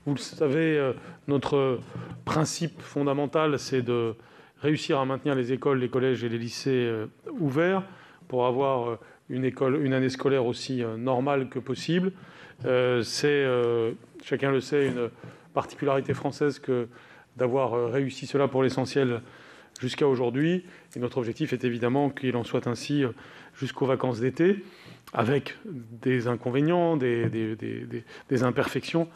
Vous le savez, notre principe fondamental, c'est de réussir à maintenir les écoles, les collèges et les lycées ouverts pour avoir une année scolaire aussi normale que possible. C'est, chacun le sait, une particularité française que d'avoir réussi cela pour l'essentiel jusqu'à aujourd'hui. Et notre objectif est évidemment qu'il en soit ainsi jusqu'aux vacances d'été, avec des inconvénients, des imperfections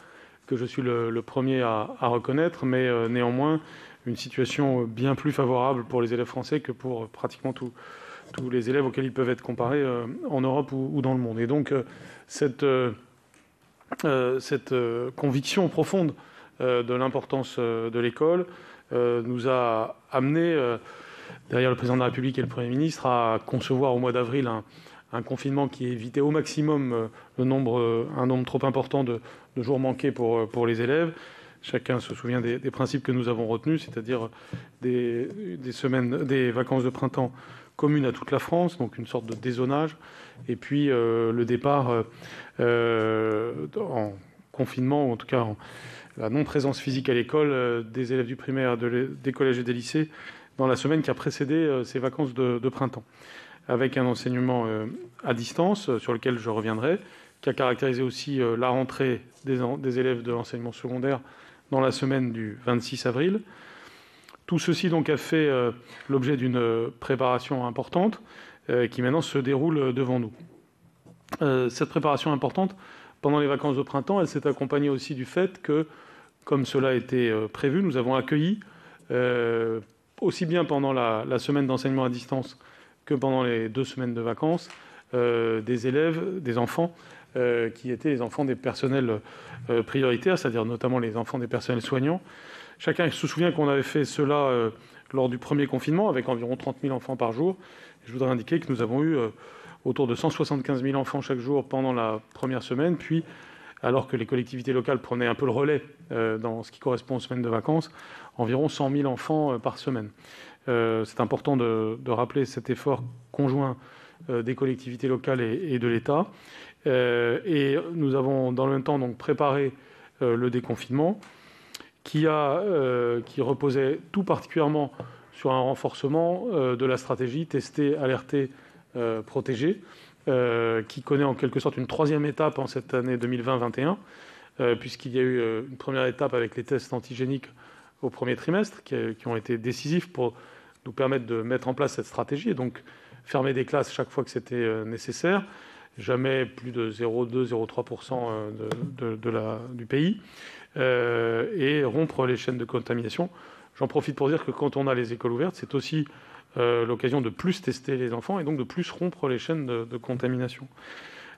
que je suis le premier à reconnaître, mais néanmoins une situation bien plus favorable pour les élèves français que pour pratiquement tous les élèves auxquels ils peuvent être comparés en Europe ou dans le monde. Et donc cette conviction profonde de l'importance de l'école nous a amené, derrière le président de la République et le Premier ministre, à concevoir au mois d'avril un confinement qui évitait au maximum un nombre trop important de jours manqués pour les élèves. Chacun se souvient des principes que nous avons retenus, c'est-à-dire des vacances de printemps communes à toute la France, donc une sorte de dézonage, et puis le départ en confinement, ou en tout cas la non-présence physique à l'école des élèves du primaire, des collèges et des lycées dans la semaine qui a précédé ces vacances de printemps, avec un enseignement à distance, sur lequel je reviendrai, qui a caractérisé aussi la rentrée des élèves de l'enseignement secondaire dans la semaine du 26 avril. Tout ceci donc a fait l'objet d'une préparation importante qui maintenant se déroule devant nous. Cette préparation importante, pendant les vacances de printemps, elle s'est accompagnée aussi du fait que, comme cela a été prévu, nous avons accueilli, aussi bien pendant la semaine d'enseignement à distance que pendant les 2 semaines de vacances, des élèves, des enfants, qui étaient les enfants des personnels prioritaires, c'est-à-dire notamment les enfants des personnels soignants. Chacun se souvient qu'on avait fait cela lors du premier confinement, avec environ 30 000 enfants par jour. Je voudrais indiquer que nous avons eu autour de 175 000 enfants chaque jour pendant la première semaine, puis, alors que les collectivités locales prenaient un peu le relais dans ce qui correspond aux semaines de vacances, environ 100 000 enfants par semaine. C'est important de rappeler cet effort conjoint des collectivités locales et de l'État. Et nous avons dans le même temps donc préparé le déconfinement qui reposait tout particulièrement sur un renforcement de la stratégie tester, alerter, protéger, qui connaît en quelque sorte une 3e étape en cette année 2020-2021, puisqu'il y a eu une première étape avec les tests antigéniques au premier trimestre, qui ont été décisifs pour nous permettre de mettre en place cette stratégie, et donc fermer des classes chaque fois que c'était nécessaire, jamais plus de 0,2-0,3% du pays, et rompre les chaînes de contamination. J'en profite pour dire que quand on a les écoles ouvertes, c'est aussi l'occasion de plus tester les enfants et donc de plus rompre les chaînes de contamination.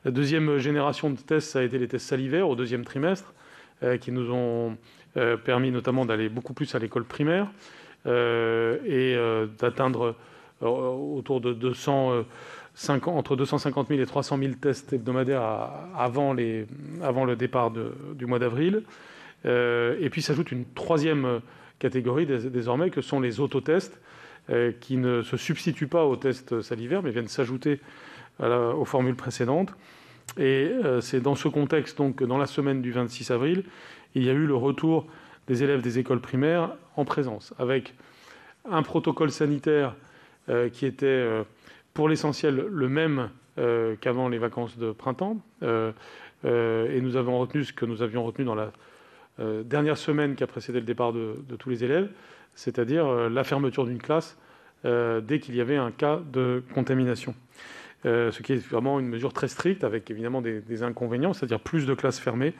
La 2e génération de tests, ça a été les tests salivaires au 2e trimestre, qui nous ont permis notamment d'aller beaucoup plus à l'école primaire et d'atteindre autour de entre 250 000 et 300 000 tests hebdomadaires avant le départ du mois d'avril. Et puis s'ajoute une 3e catégorie désormais, que sont les autotests, qui ne se substituent pas aux tests salivaires, mais viennent s'ajouter aux formules précédentes. Et c'est dans ce contexte, donc, que dans la semaine du 26 avril, il y a eu le retour des élèves des écoles primaires en présence, avec un protocole sanitaire qui était pour l'essentiel le même qu'avant les vacances de printemps. Et nous avons retenu ce que nous avions retenu dans la dernière semaine qui a précédé le départ de tous les élèves, c'est-à-dire la fermeture d'une classe dès qu'il y avait un cas de contamination. Ce qui est vraiment une mesure très stricte, avec évidemment des inconvénients, c'est-à-dire plus de classes fermées,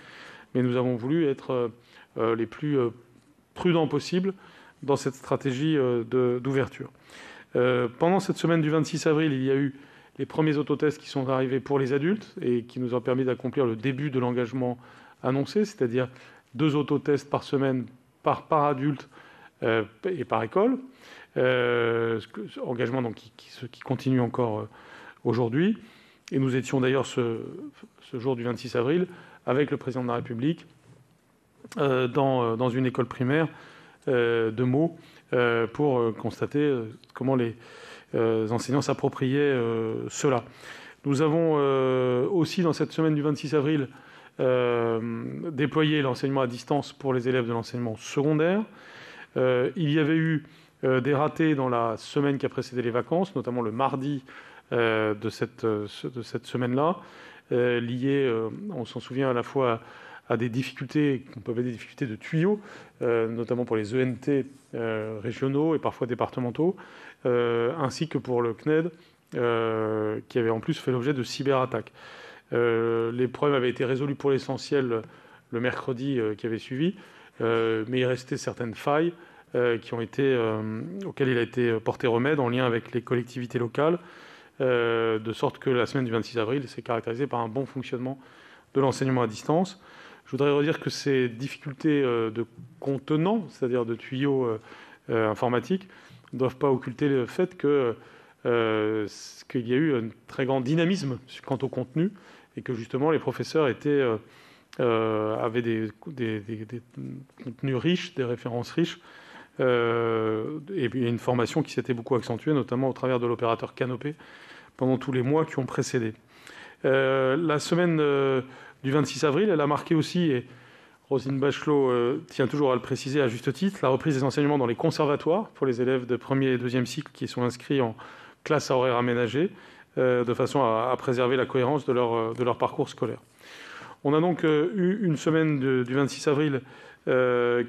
mais nous avons voulu être les plus prudents possibles dans cette stratégie d'ouverture. Pendant cette semaine du 26 avril, il y a eu les premiers autotests qui sont arrivés pour les adultes et qui nous ont permis d'accomplir le début de l'engagement annoncé, c'est-à-dire 2 autotests par semaine par adulte et par école. Engagement donc, qui continue encore aujourd'hui. Et nous étions d'ailleurs ce jour du 26 avril avec le président de la République dans une école primaire de Meaux pour constater comment les enseignants s'appropriaient cela. Nous avons aussi, dans cette semaine du 26 avril, déployer l'enseignement à distance pour les élèves de l'enseignement secondaire. Il y avait eu des ratés dans la semaine qui a précédé les vacances, notamment le mardi de cette semaine-là, liées, on s'en souvient, à la fois à des difficultés, qu'on peut appeler des difficultés de tuyaux, notamment pour les ENT régionaux et parfois départementaux, ainsi que pour le CNED, qui avait en plus fait l'objet de cyberattaques. Les problèmes avaient été résolus pour l'essentiel le mercredi qui avait suivi, mais il restait certaines failles auxquelles il a été porté remède en lien avec les collectivités locales, de sorte que la semaine du 26 avril s'est caractérisée par un bon fonctionnement de l'enseignement à distance. Je voudrais redire que ces difficultés de contenants, c'est-à-dire de tuyaux informatiques, ne doivent pas occulter le fait qu'il y a eu un très grand dynamisme quant au contenu et que justement les professeurs avaient des contenus riches, des références riches, et puis une formation qui s'était beaucoup accentuée, notamment au travers de l'opérateur Canopé, pendant tous les mois qui ont précédé. La semaine du 26 avril, elle a marqué aussi, et Roselyne Bachelot tient toujours à le préciser à juste titre, la reprise des enseignements dans les conservatoires pour les élèves de premier et deuxième cycle qui sont inscrits en classe à horaire aménagé, de façon à préserver la cohérence de leur parcours scolaire. On a donc eu une semaine du 26 avril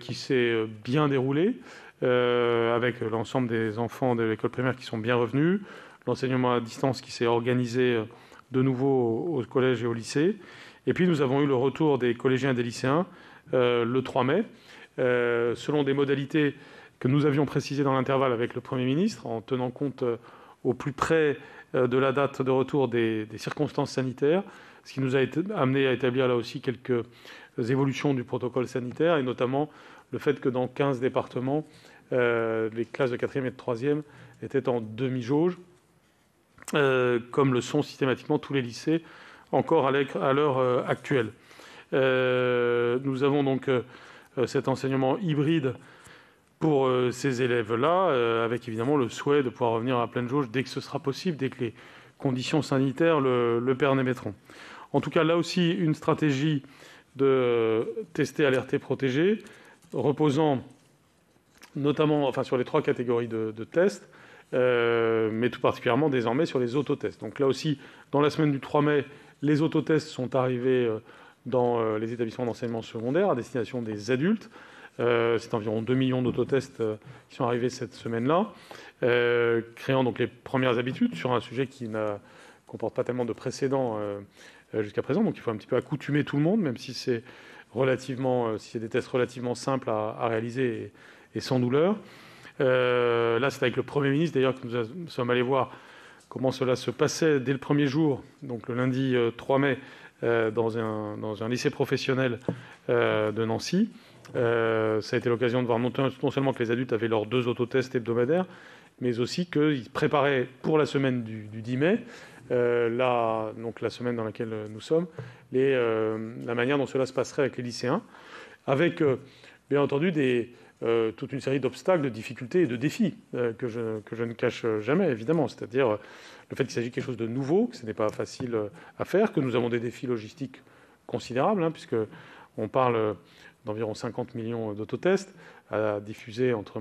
qui s'est bien déroulée, avec l'ensemble des enfants de l'école primaire qui sont bien revenus, l'enseignement à distance qui s'est organisé de nouveau au collège et au lycée, et puis nous avons eu le retour des collégiens et des lycéens le 3 mai, selon des modalités que nous avions précisées dans l'intervalle avec le Premier ministre, en tenant compte au plus près de la date de retour des circonstances sanitaires, ce qui nous a amené à établir là aussi quelques évolutions du protocole sanitaire, et notamment le fait que dans 15 départements, les classes de 4e et de 3e étaient en demi-jauge, comme le sont systématiquement tous les lycées, encore à l'heure actuelle. Nous avons donc cet enseignement hybride pour ces élèves-là, avec évidemment le souhait de pouvoir revenir à pleine jauge dès que ce sera possible, dès que les conditions sanitaires le permettront. En tout cas, là aussi, une stratégie de tester, alerter, protéger, reposant notamment sur les 3 catégories de tests, mais tout particulièrement désormais sur les autotests. Donc là aussi, dans la semaine du 3 mai, les autotests sont arrivés dans les établissements d'enseignement secondaire à destination des adultes. C'est environ 2 millions d'autotests qui sont arrivés cette semaine-là, créant donc les premières habitudes sur un sujet qui ne comporte pas tellement de précédents jusqu'à présent. Donc il faut un petit peu accoutumer tout le monde, même si c'est des tests relativement simples à réaliser et sans douleur. Là, c'est avec le Premier ministre, d'ailleurs, que nous sommes allés voir comment cela se passait dès le premier jour, donc le lundi 3 mai, dans un lycée professionnel de Nancy. Ça a été l'occasion de voir non seulement que les adultes avaient leurs 2 autotests hebdomadaires, mais aussi qu'ils préparaient pour la semaine du 10 mai, donc la semaine dans laquelle nous sommes, la manière dont cela se passerait avec les lycéens, avec bien entendu toute une série d'obstacles, de difficultés et de défis que je ne cache jamais, évidemment. C'est-à-dire le fait qu'il s'agit de quelque chose de nouveau, que ce n'est pas facile à faire, que nous avons des défis logistiques considérables, puisqu'on parle d'environ 50 millions d'autotests à diffuser entre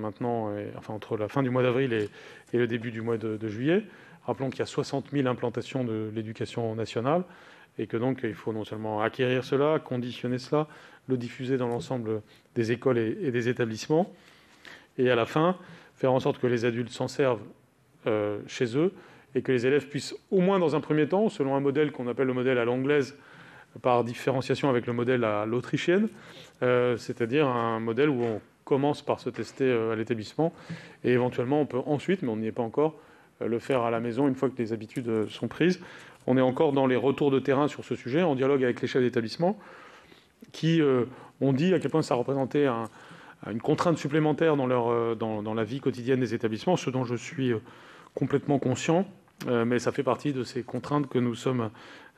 la fin du mois d'avril et le début du mois de juillet. Rappelons qu'il y a 60 000 implantations de l'éducation nationale et que donc il faut non seulement acquérir cela, conditionner cela, le diffuser dans l'ensemble des écoles et des établissements, et à la fin, faire en sorte que les adultes s'en servent chez eux et que les élèves puissent, au moins dans un premier temps, selon un modèle qu'on appelle le modèle à l'anglaise, par différenciation avec le modèle à l'autrichienne, c'est-à-dire un modèle où on commence par se tester à l'établissement et éventuellement on peut ensuite, mais on n'y est pas encore, le faire à la maison une fois que les habitudes sont prises. On est encore dans les retours de terrain sur ce sujet, en dialogue avec les chefs d'établissement qui ont dit à quel point ça représentait une contrainte supplémentaire dans la vie quotidienne des établissements, ce dont je suis complètement conscient, mais ça fait partie de ces contraintes que nous sommes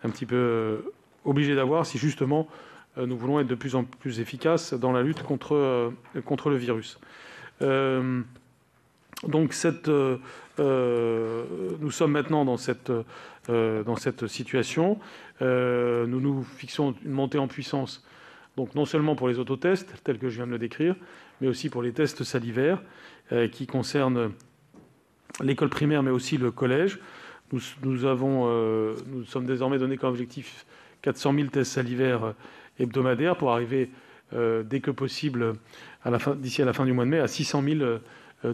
un petit peu obligés d'avoir si justement nous voulons être de plus en plus efficaces dans la lutte contre le virus. Donc cette nous sommes maintenant dans cette situation. Nous nous fixons une montée en puissance, donc non seulement pour les autotests, tels que je viens de le décrire, mais aussi pour les tests salivaires, qui concernent l'école primaire, mais aussi le collège. Nous sommes désormais donnés comme objectif 400 000 tests salivaires hebdomadaires pour arriver, dès que possible, d'ici à la fin du mois de mai, à 600 000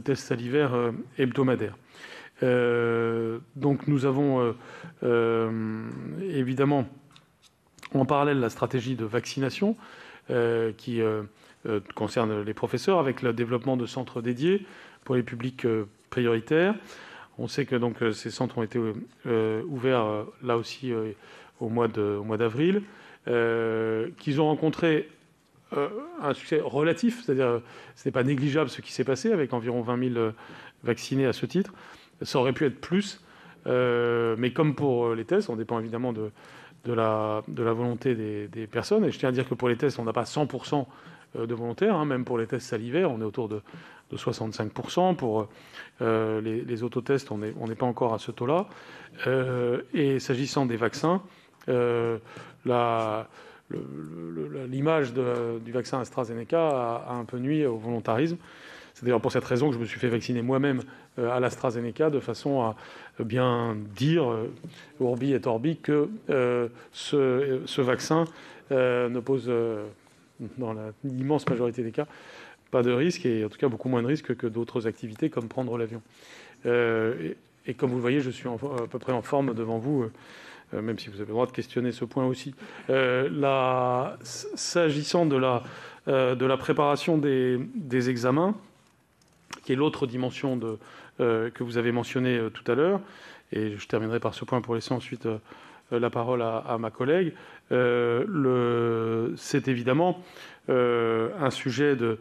tests salivaires hebdomadaires. Donc nous avons évidemment en parallèle la stratégie de vaccination qui concerne les professeurs, avec le développement de centres dédiés pour les publics prioritaires. On sait que donc ces centres ont été ouverts là aussi au mois d'avril, qu'ils ont rencontré un succès relatif, c'est-à-dire ce n'est pas négligeable ce qui s'est passé, avec environ 20 000 vaccinés à ce titre. Ça aurait pu être plus, mais comme pour les tests, on dépend évidemment de la volonté des personnes. Et je tiens à dire que pour les tests, on n'a pas 100% de volontaires, hein. Même pour les tests salivaires, on est autour de 65%. Pour les autotests, on n'est pas encore à ce taux-là. Et s'agissant des vaccins, l'image du vaccin AstraZeneca a un peu nui au volontarisme. C'est d'ailleurs pour cette raison que je me suis fait vacciner moi-même à l'AstraZeneca, de façon à bien dire, orbi et orbi, que ce vaccin ne pose, dans l'immense majorité des cas, pas de risque, et en tout cas beaucoup moins de risque que d'autres activités, comme prendre l'avion. Et comme vous le voyez, je suis à peu près en forme devant vous, même si vous avez le droit de questionner ce point aussi. S'agissant de la préparation des examens, qui est l'autre dimension que vous avez mentionnée tout à l'heure, et je terminerai par ce point pour laisser ensuite la parole à ma collègue. C'est évidemment un sujet de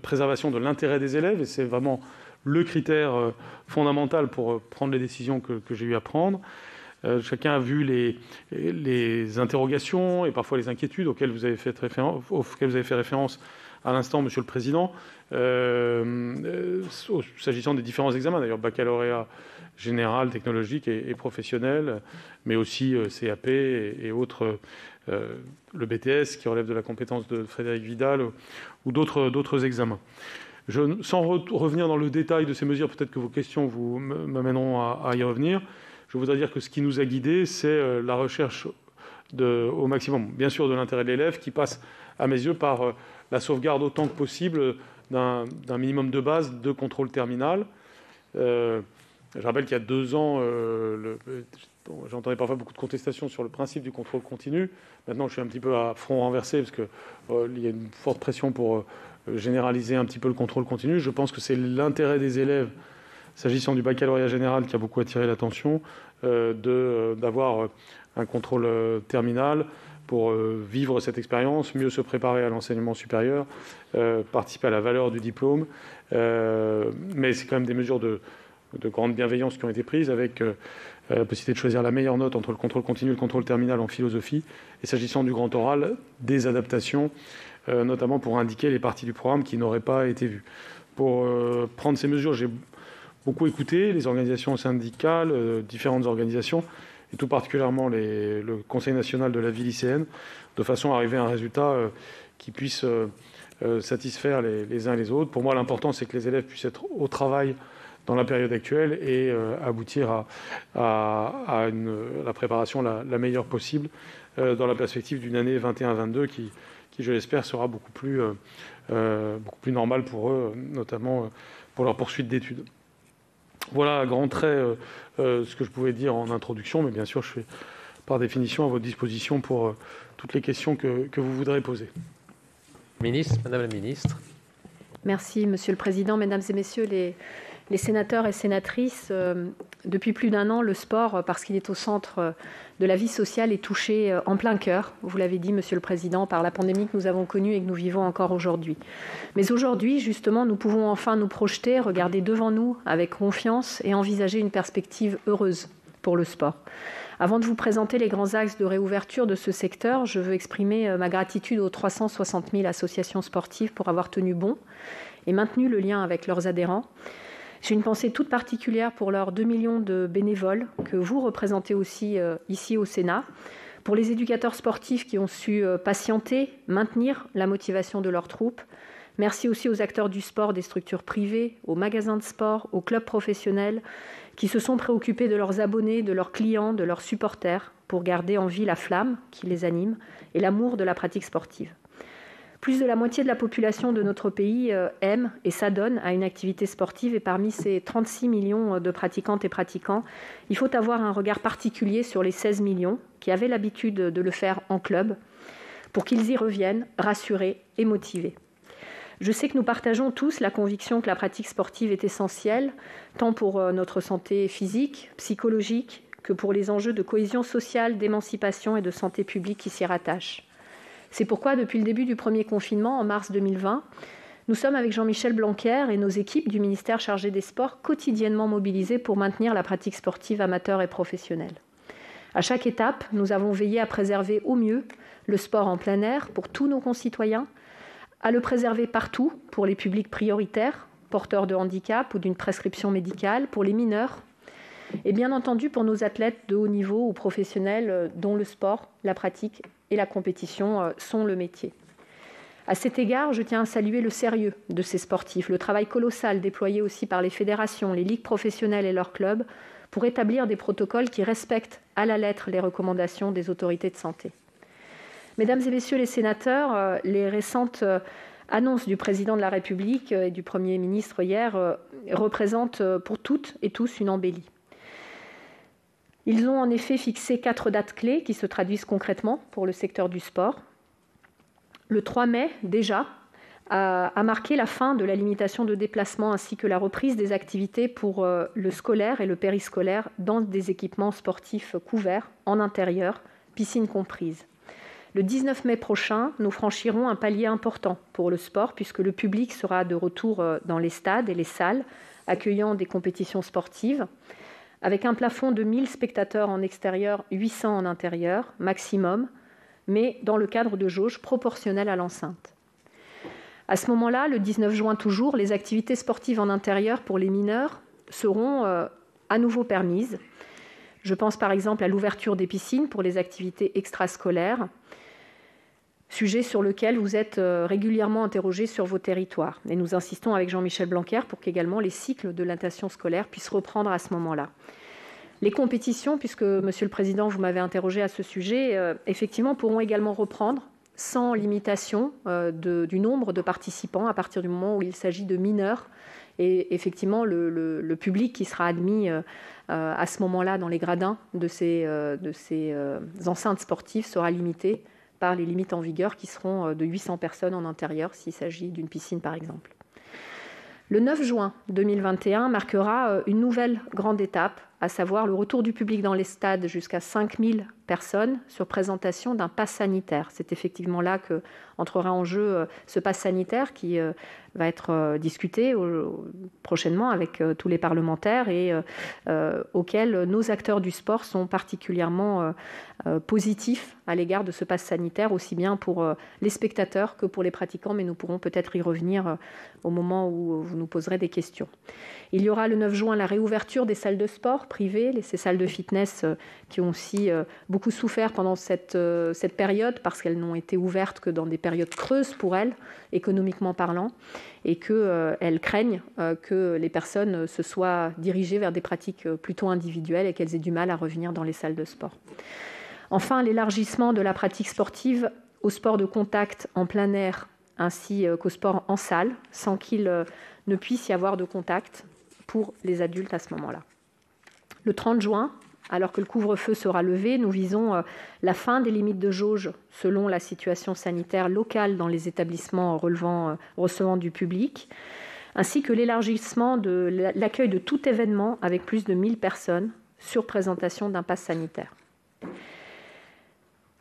préservation de l'intérêt des élèves, et c'est vraiment le critère fondamental pour prendre les décisions que j'ai eu à prendre. Chacun a vu les interrogations et parfois les inquiétudes auxquelles vous avez fait référence à l'instant, Monsieur le Président, s'agissant des différents examens, d'ailleurs baccalauréat général, technologique et professionnel, mais aussi CAP et autres, le BTS qui relève de la compétence de Frédérique Vidal, ou d'autres examens. Sans revenir dans le détail de ces mesures, peut-être que vos questions m'amèneront à y revenir. Je voudrais dire que ce qui nous a guidés, c'est la recherche au maximum, bien sûr, de l'intérêt de l'élève, qui passe, à mes yeux, par la sauvegarde autant que possible d'un minimum de base de contrôle terminal. Je rappelle qu'il y a 2 ans, j'entendais parfois beaucoup de contestations sur le principe du contrôle continu. Maintenant, je suis un petit peu à front renversé, parce qu'il y a une forte pression pour généraliser un petit peu le contrôle continu. Je pense que c'est l'intérêt des élèves, s'agissant du baccalauréat général, qui a beaucoup attiré l'attention, d'avoir un contrôle terminal pour vivre cette expérience, mieux se préparer à l'enseignement supérieur, participer à la valeur du diplôme. Mais c'est quand même des mesures de grande bienveillance qui ont été prises, avec la possibilité de choisir la meilleure note entre le contrôle continu et le contrôle terminal en philosophie. Et s'agissant du grand oral, des adaptations, notamment pour indiquer les parties du programme qui n'auraient pas été vues. Pour prendre ces mesures, j'ai beaucoup écouté les organisations syndicales, différentes organisations, et tout particulièrement le Conseil national de la vie lycéenne, de façon à arriver à un résultat qui puisse satisfaire les uns et les autres. Pour moi, l'important, c'est que les élèves puissent être au travail dans la période actuelle et aboutir à la préparation la meilleure possible dans la perspective d'une année 21-22 qui, je l'espère, sera beaucoup plus normale pour eux, notamment pour leur poursuite d'études. Voilà à grands traits ce que je pouvais dire en introduction, mais bien sûr, je suis par définition à votre disposition pour toutes les questions que vous voudrez poser. Madame la ministre. Merci, Monsieur le Président. Mesdames et Messieurs les sénateurs et sénatrices, depuis plus d'1 an, le sport, parce qu'il est au centre de la vie sociale, est touché en plein cœur, vous l'avez dit, Monsieur le Président, par la pandémie que nous avons connue et que nous vivons encore aujourd'hui. Mais aujourd'hui, justement, nous pouvons enfin nous projeter, regarder devant nous avec confiance et envisager une perspective heureuse pour le sport. Avant de vous présenter les grands axes de réouverture de ce secteur, je veux exprimer ma gratitude aux 360 000 associations sportives pour avoir tenu bon et maintenu le lien avec leurs adhérents. J'ai une pensée toute particulière pour leurs 2 millions de bénévoles que vous représentez aussi ici au Sénat, pour les éducateurs sportifs qui ont su patienter, maintenir la motivation de leurs troupes. Merci aussi aux acteurs du sport, des structures privées, aux magasins de sport, aux clubs professionnels qui se sont préoccupés de leurs abonnés, de leurs clients, de leurs supporters pour garder en vie la flamme qui les anime et l'amour de la pratique sportive. Plus de la moitié de la population de notre pays aime et s'adonne à une activité sportive et parmi ces 36 millions de pratiquantes et pratiquants, il faut avoir un regard particulier sur les 16 millions qui avaient l'habitude de le faire en club pour qu'ils y reviennent rassurés et motivés. Je sais que nous partageons tous la conviction que la pratique sportive est essentielle, tant pour notre santé physique, psychologique, que pour les enjeux de cohésion sociale, d'émancipation et de santé publique qui s'y rattachent. C'est pourquoi, depuis le début du premier confinement, en mars 2020, nous sommes avec Jean-Michel Blanquer et nos équipes du ministère chargé des Sports quotidiennement mobilisées pour maintenir la pratique sportive amateur et professionnelle. À chaque étape, nous avons veillé à préserver au mieux le sport en plein air pour tous nos concitoyens, à le préserver partout pour les publics prioritaires, porteurs de handicap ou d'une prescription médicale, pour les mineurs, et bien entendu pour nos athlètes de haut niveau ou professionnels dont le sport, la pratique et la compétition sont le métier. À cet égard, je tiens à saluer le sérieux de ces sportifs, le travail colossal déployé aussi par les fédérations, les ligues professionnelles et leurs clubs pour établir des protocoles qui respectent à la lettre les recommandations des autorités de santé. Mesdames et messieurs les sénateurs, les récentes annonces du président de la République et du Premier ministre hier représentent pour toutes et tous une embellie. Ils ont en effet fixé 4 dates clés qui se traduisent concrètement pour le secteur du sport. Le 3 mai, déjà, a marqué la fin de la limitation de déplacement ainsi que la reprise des activités pour le scolaire et le périscolaire dans des équipements sportifs couverts en intérieur, piscine comprise. Le 19 mai prochain, nous franchirons un palier important pour le sport puisque le public sera de retour dans les stades et les salles accueillant des compétitions sportives avec un plafond de 1000 spectateurs en extérieur, 800 en intérieur, maximum, mais dans le cadre de jauges proportionnelles à l'enceinte. À ce moment-là, le 19 juin toujours, les activités sportives en intérieur pour les mineurs seront à nouveau permises. Je pense par exemple à l'ouverture des piscines pour les activités extrascolaires, sujet sur lequel vous êtes régulièrement interrogés sur vos territoires. Et nous insistons avec Jean-Michel Blanquer pour qu'également les cycles de natation scolaire puissent reprendre à ce moment-là. Les compétitions, puisque, Monsieur le Président, vous m'avez interrogé à ce sujet, effectivement pourront également reprendre sans limitation du nombre de participants à partir du moment où il s'agit de mineurs. Et effectivement, le public qui sera admis à ce moment-là dans les gradins de ces enceintes sportives sera limité par les limites en vigueur qui seront de 800 personnes en intérieur s'il s'agit d'une piscine par exemple. Le 9 juin 2021 marquera une nouvelle grande étape, à savoir le retour du public dans les stades jusqu'à 5000 personnes sur présentation d'un pass sanitaire. C'est effectivement là qu'entrera en jeu ce pass sanitaire qui va être discuté prochainement avec tous les parlementaires et auquel nos acteurs du sport sont particulièrement positifs à l'égard de ce pass sanitaire, aussi bien pour les spectateurs que pour les pratiquants, mais nous pourrons peut-être y revenir au moment où vous nous poserez des questions. Il y aura le 9 juin la réouverture des salles de sport privées, ces salles de fitness qui ont aussi beaucoup souffert pendant cette période parce qu'elles n'ont été ouvertes que dans des périodes creuses pour elles, économiquement parlant, et qu'elles craignent que les personnes se soient dirigées vers des pratiques plutôt individuelles et qu'elles aient du mal à revenir dans les salles de sport. Enfin, l'élargissement de la pratique sportive au sport de contact en plein air ainsi qu'au sport en salle, sans qu'il ne puisse y avoir de contact pour les adultes à ce moment-là. Le 30 juin, alors que le couvre-feu sera levé, nous visons la fin des limites de jauge selon la situation sanitaire locale dans les établissements recevant du public, ainsi que l'élargissement de l'accueil de tout événement avec plus de 1000 personnes sur présentation d'un pass sanitaire.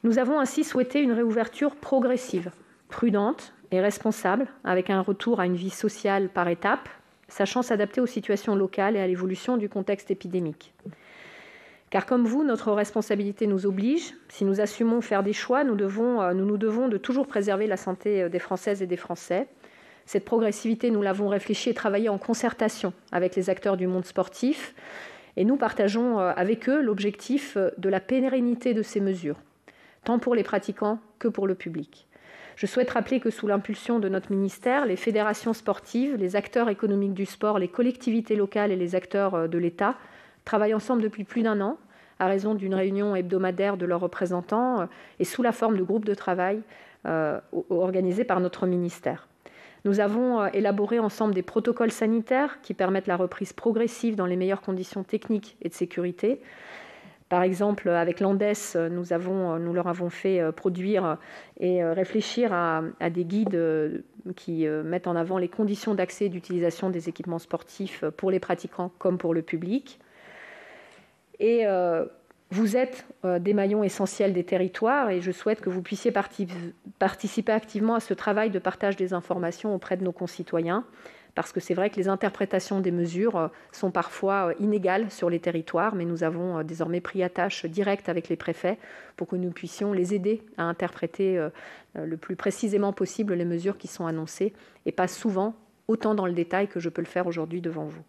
Nous avons ainsi souhaité une réouverture progressive, prudente et responsable, avec un retour à une vie sociale par étapes, sachant s'adapter aux situations locales et à l'évolution du contexte épidémique. Car comme vous, notre responsabilité nous oblige. Si nous assumons faire des choix, nous nous devons de toujours préserver la santé des Françaises et des Français, Cette progressivité, nous l'avons réfléchi et travaillé en concertation avec les acteurs du monde sportif. Et nous partageons avec eux l'objectif de la pérennité de ces mesures, tant pour les pratiquants que pour le public. Je souhaite rappeler que sous l'impulsion de notre ministère, les fédérations sportives, les acteurs économiques du sport, les collectivités locales et les acteurs de l'État travaillent ensemble depuis plus d'1 an à raison d'une réunion hebdomadaire de leurs représentants et sous la forme de groupes de travail organisés par notre ministère. Nous avons élaboré ensemble des protocoles sanitaires qui permettent la reprise progressive dans les meilleures conditions techniques et de sécurité. Par exemple, avec l'ANDES, nous leur avons fait produire et réfléchir à des guides qui mettent en avant les conditions d'accès et d'utilisation des équipements sportifs pour les pratiquants comme pour le public. Et vous êtes des maillons essentiels des territoires et je souhaite que vous puissiez participer activement à ce travail de partage des informations auprès de nos concitoyens, parce que c'est vrai que les interprétations des mesures sont parfois inégales sur les territoires, mais nous avons désormais pris attache directe avec les préfets pour que nous puissions les aider à interpréter le plus précisément possible les mesures qui sont annoncées, et pas souvent autant dans le détail que je peux le faire aujourd'hui devant vous.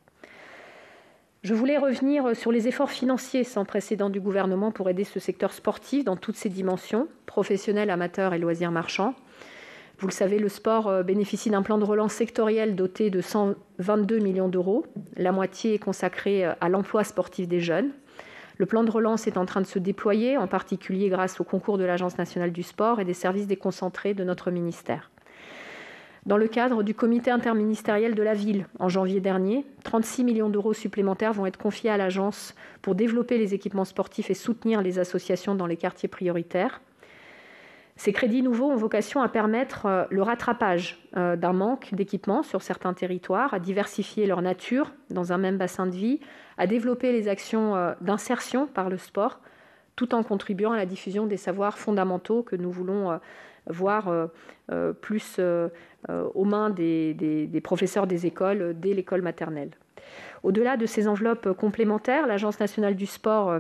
Je voulais revenir sur les efforts financiers sans précédent du gouvernement pour aider ce secteur sportif dans toutes ses dimensions, professionnels, amateurs et loisirs marchands. Vous le savez, le sport bénéficie d'un plan de relance sectoriel doté de 122 millions d'euros. La moitié est consacrée à l'emploi sportif des jeunes. Le plan de relance est en train de se déployer, en particulier grâce au concours de l'Agence nationale du sport et des services déconcentrés de notre ministère. Dans le cadre du comité interministériel de la ville, en janvier dernier, 36 millions d'euros supplémentaires vont être confiés à l'agence pour développer les équipements sportifs et soutenir les associations dans les quartiers prioritaires. Ces crédits nouveaux ont vocation à permettre le rattrapage d'un manque d'équipements sur certains territoires, à diversifier leur nature dans un même bassin de vie, à développer les actions d'insertion par le sport, tout en contribuant à la diffusion des savoirs fondamentaux que nous voulons voir plus aux mains des professeurs des écoles dès l'école maternelle. Au-delà de ces enveloppes complémentaires, l'Agence nationale du sport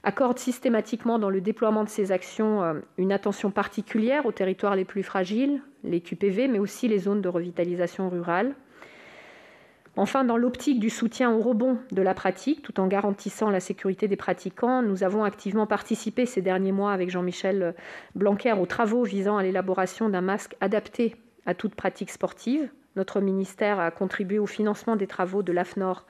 accorde systématiquement dans le déploiement de ses actions une attention particulière aux territoires les plus fragiles, les QPV, mais aussi les zones de revitalisation rurale. Enfin, dans l'optique du soutien au rebond de la pratique, tout en garantissant la sécurité des pratiquants, nous avons activement participé ces derniers mois avec Jean-Michel Blanquer aux travaux visant à l'élaboration d'un masque adapté à toute pratique sportive. Notre ministère a contribué au financement des travaux de l'AFNOR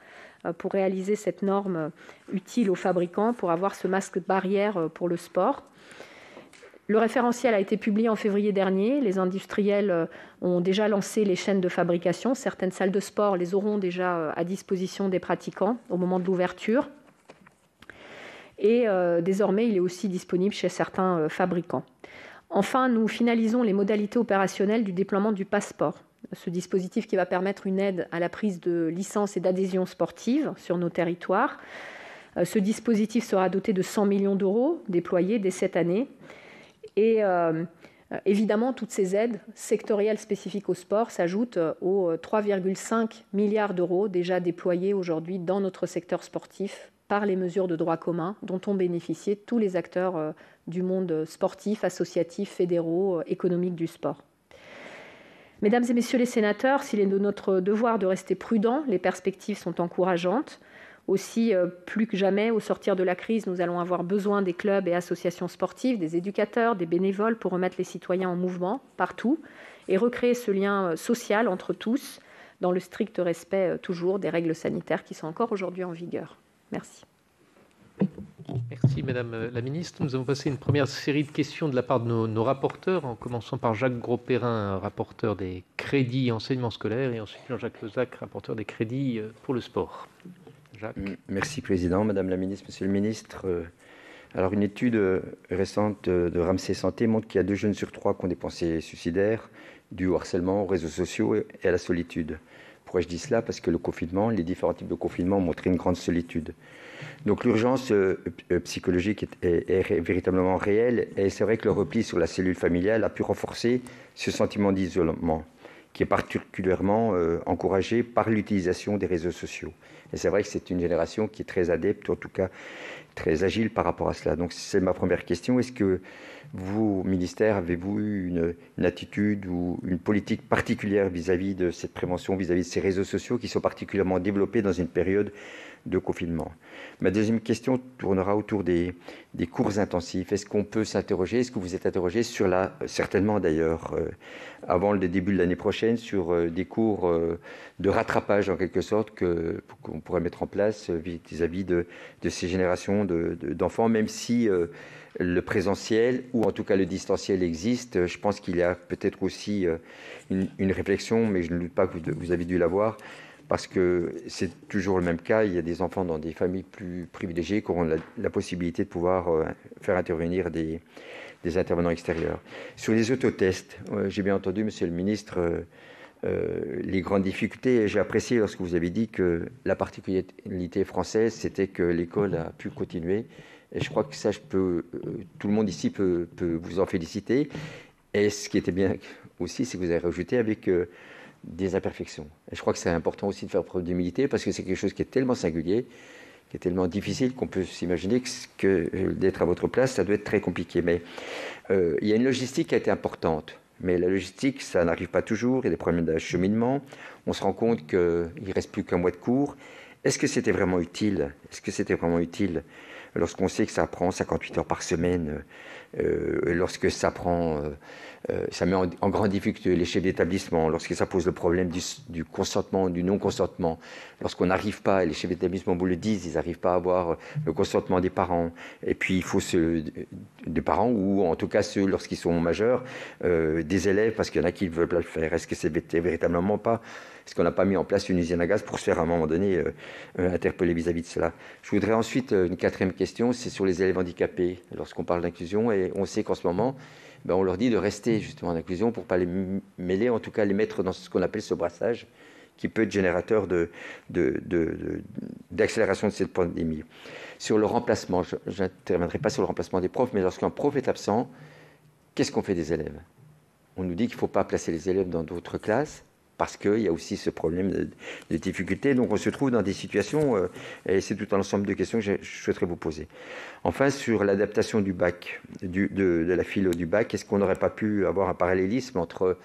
pour réaliser cette norme utile aux fabricants pour avoir ce masque barrière pour le sport. Le référentiel a été publié en février dernier. Les industriels ont déjà lancé les chaînes de fabrication. Certaines salles de sport les auront déjà à disposition des pratiquants au moment de l'ouverture. Et désormais, il est aussi disponible chez certains fabricants. Enfin, nous finalisons les modalités opérationnelles du déploiement du passeport. Ce dispositif qui va permettre une aide à la prise de licence et d'adhésion sportive sur nos territoires. Ce dispositif sera doté de 100 millions d'euros déployés dès cette année. Et évidemment, toutes ces aides sectorielles spécifiques au sport s'ajoutent aux 3,5 milliards d'euros déjà déployés aujourd'hui dans notre secteur sportif par les mesures de droit commun dont ont bénéficié tous les acteurs du monde sportif, associatif, fédéraux, économiques du sport. Mesdames et messieurs les sénateurs, s'il est de notre devoir de rester prudents, les perspectives sont encourageantes. Aussi, plus que jamais, au sortir de la crise, nous allons avoir besoin des clubs et associations sportives, des éducateurs, des bénévoles pour remettre les citoyens en mouvement partout et recréer ce lien social entre tous dans le strict respect toujours des règles sanitaires qui sont encore aujourd'hui en vigueur. Merci. Merci Madame la Ministre. Nous avons passé une première série de questions de la part de nos rapporteurs, en commençant par Jacques Grosperrin, rapporteur des crédits enseignement scolaire, et ensuite Jean-Jacques Lozach, rapporteur des crédits pour le sport. Jacques. Merci Président, Madame la Ministre, Monsieur le Ministre. Alors une étude récente de Ramsey Santé montre qu'il y a 2 jeunes sur 3 qui ont des pensées suicidaires dues au harcèlement, aux réseaux sociaux et à la solitude. Pourquoi je dis cela? Parce que le confinement, les différents types de confinement ont montré une grande solitude. Donc l'urgence psychologique est véritablement réelle, et c'est vrai que le repli sur la cellule familiale a pu renforcer ce sentiment d'isolement, qui est particulièrement encouragé par l'utilisation des réseaux sociaux. Et c'est vrai que c'est une génération qui est très adepte, en tout cas très agile par rapport à cela. Donc c'est ma première question. Est-ce que vous, ministère, avez-vous eu une attitude ou une politique particulière vis-à-vis de cette prévention, vis-à-vis de ces réseaux sociaux qui sont particulièrement développés dans une période de confinement? Ma deuxième question tournera autour des cours intensifs. Est-ce qu'on peut s'interroger, est-ce que vous êtes interrogé sur certainement d'ailleurs, avant le début de l'année prochaine, sur des cours de rattrapage en quelque sorte qu'on pourrait mettre en place vis-à-vis de ces générations d'enfants, même si le présentiel ou en tout cas le distanciel existe. Je pense qu'il y a peut-être aussi une réflexion, mais je ne doute pas que vous avez dû l'avoir, parce que c'est toujours le même cas. Il y a des enfants dans des familles plus privilégiées qui auront la possibilité de pouvoir faire intervenir des intervenants extérieurs. Sur les autotests, j'ai bien entendu, Monsieur le Ministre, les grandes difficultés. J'ai apprécié lorsque vous avez dit que la particularité française, c'était que l'école a pu continuer. Et je crois que ça, tout le monde ici peut vous en féliciter. Et ce qui était bien aussi, c'est que vous avez rajouté avec des imperfections. Et je crois que c'est important aussi de faire preuve d'humilité, parce que c'est quelque chose qui est tellement singulier, qui est tellement difficile, qu'on peut s'imaginer que d'être à votre place, ça doit être très compliqué. Mais il y a une logistique qui a été importante. Mais la logistique, ça n'arrive pas toujours. Il y a des problèmes d'acheminement. On se rend compte qu'il ne reste plus qu'un mois de cours. Est-ce que c'était vraiment utile? Lorsqu'on sait que ça prend 58 heures par semaine, lorsque ça met en grande difficulté les chefs d'établissement, lorsque ça pose le problème du consentement, du non-consentement, lorsqu'on n'arrive pas, et les chefs d'établissement vous le disent, ils n'arrivent pas à avoir le consentement des parents, et puis il faut des parents, ou en tout cas ceux, lorsqu'ils sont majeurs, des élèves, parce qu'il y en a qui ne veulent pas le faire. Est-ce que c'est véritablement pas... Est-ce qu'on n'a pas mis en place une usine à gaz pour se faire à un moment donné interpeller vis-à-vis de cela? Je voudrais ensuite, une quatrième question, c'est sur les élèves handicapés. Lorsqu'on parle d'inclusion, et on sait qu'en ce moment, on leur dit de rester justement en inclusion pour ne pas les mêler, en tout cas les mettre dans ce qu'on appelle ce brassage, qui peut être générateur d'accélération de cette pandémie. Sur le remplacement, je n'interviendrai pas sur le remplacement des profs, mais lorsqu'un prof est absent, qu'est-ce qu'on fait des élèves? On nous dit qu'il ne faut pas placer les élèves dans d'autres classes, parce qu'il y a aussi ce problème de difficulté. Donc on se trouve dans des situations, et c'est tout un ensemble de questions que je souhaiterais vous poser. Enfin, sur l'adaptation du bac, de la philo du bac, est-ce qu'on n'aurait pas pu avoir un parallélisme entre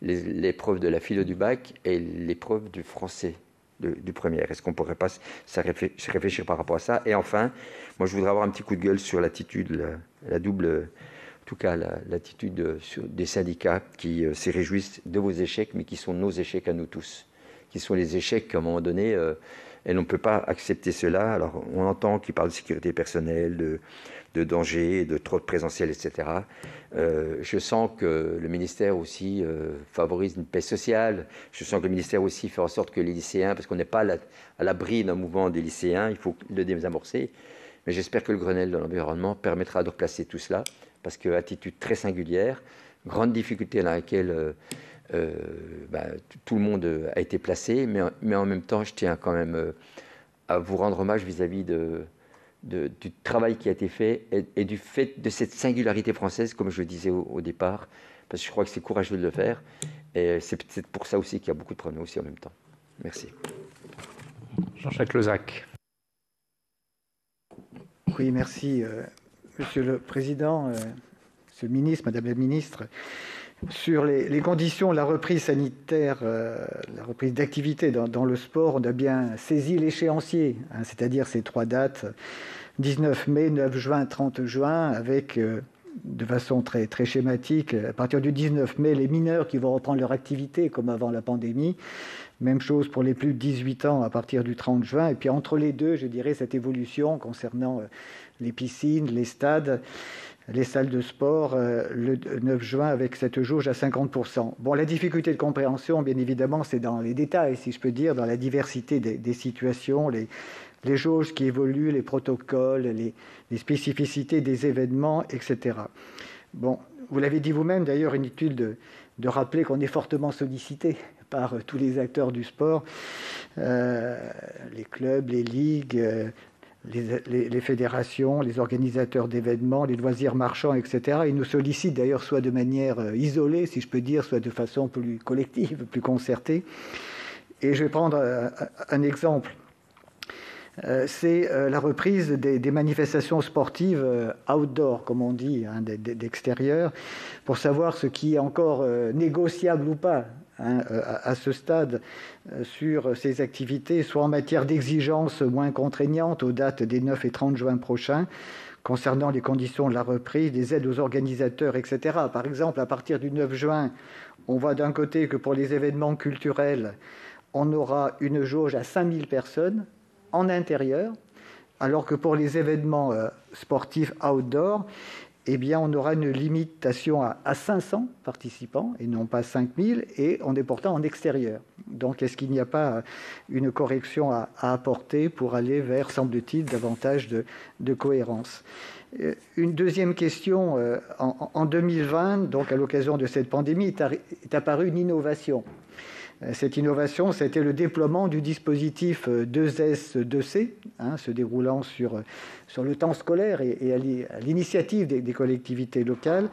l'épreuve de la philo du bac et l'épreuve du français du premier? Est-ce qu'on ne pourrait pas réfléchir par rapport à ça? Et enfin, moi je voudrais avoir un petit coup de gueule sur l'attitude, la double... En tout cas, l'attitude des syndicats qui se réjouissent de vos échecs, mais qui sont nos échecs à nous tous, qui sont les échecs qu'à un moment donné, et on ne peut pas accepter cela. Alors, on entend qu'ils parlent de sécurité personnelle, de danger, de trop de présentiel, etc. Je sens que le ministère aussi favorise une paix sociale. Je sens que le ministère aussi fait en sorte que les lycéens, parce qu'on n'est pas à l'abri d'un mouvement des lycéens, il faut le désamorcer. Mais j'espère que le Grenelle de l'environnement permettra de replacer tout cela, parce que attitude très singulière, grande difficulté dans laquelle tout le monde a été placé, mais en même temps, je tiens quand même à vous rendre hommage vis-à-vis du travail qui a été fait et du fait de cette singularité française, comme je le disais au départ, parce que je crois que c'est courageux de le faire, et c'est peut-être pour ça aussi qu'il y a beaucoup de problèmes aussi en même temps. Merci. Jean-Jacques Lezach. Oui, merci. Monsieur le Président, Monsieur le Ministre, Madame la Ministre, sur les conditions de la reprise sanitaire, la reprise d'activité dans le sport, on a bien saisi l'échéancier, c'est-à-dire ces 3 dates, 19 mai, 9 juin, 30 juin, avec, de façon très, très schématique, à partir du 19 mai, les mineurs qui vont reprendre leur activité comme avant la pandémie. Même chose pour les plus de 18 ans à partir du 30 juin. Et puis entre les deux, je dirais, cette évolution concernant les piscines, les stades, les salles de sport, le 9 juin avec cette jauge à 50%. Bon, la difficulté de compréhension, bien évidemment, c'est dans les détails, si je peux dire, dans la diversité des situations, les jauges qui évoluent, les protocoles, les spécificités des événements, etc. Bon, vous l'avez dit vous-même, d'ailleurs, inutile de rappeler qu'on est fortement sollicité par tous les acteurs du sport, les clubs, les ligues, les fédérations, les organisateurs d'événements, les loisirs marchands, etc. Ils nous sollicitent d'ailleurs soit de manière isolée, si je peux dire, soit de façon plus collective, plus concertée. Et je vais prendre un exemple. c'est la reprise des manifestations sportives outdoor, comme on dit, hein, d'extérieur, pour savoir ce qui est encore négociable ou pas hein, à ce stade sur ces activités, soit en matière d'exigences moins contraignantes aux dates des 9 et 30 juin prochains, concernant les conditions de la reprise, des aides aux organisateurs, etc. Par exemple, à partir du 9 juin, on voit d'un côté que pour les événements culturels, on aura une jauge à 5000 personnes en intérieur, alors que pour les événements sportifs outdoor, eh bien, on aura une limitation à 500 participants et non pas 5000, et on est pourtant en extérieur. Donc, est-ce qu'il n'y a pas une correction à apporter pour aller vers, semble-t-il, davantage de cohérence ? Une deuxième question, en 2020, donc à l'occasion de cette pandémie, est apparue une innovation. Cette innovation, c'était le déploiement du dispositif 2S2C, hein, se déroulant sur le temps scolaire et à l'initiative des collectivités locales.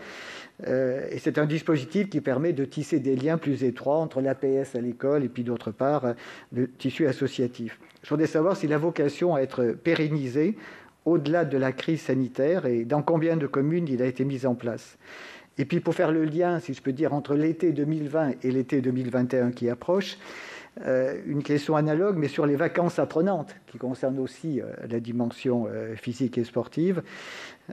Et c'est un dispositif qui permet de tisser des liens plus étroits entre l'APS à l'école et puis d'autre part le tissu associatif. Je voudrais savoir s'il a vocation à être pérennisé au-delà de la crise sanitaire et dans combien de communes il a été mis en place. Et puis pour faire le lien, si je peux dire, entre l'été 2020 et l'été 2021 qui approche, une question analogue, mais sur les vacances apprenantes, qui concernent aussi la dimension physique et sportive.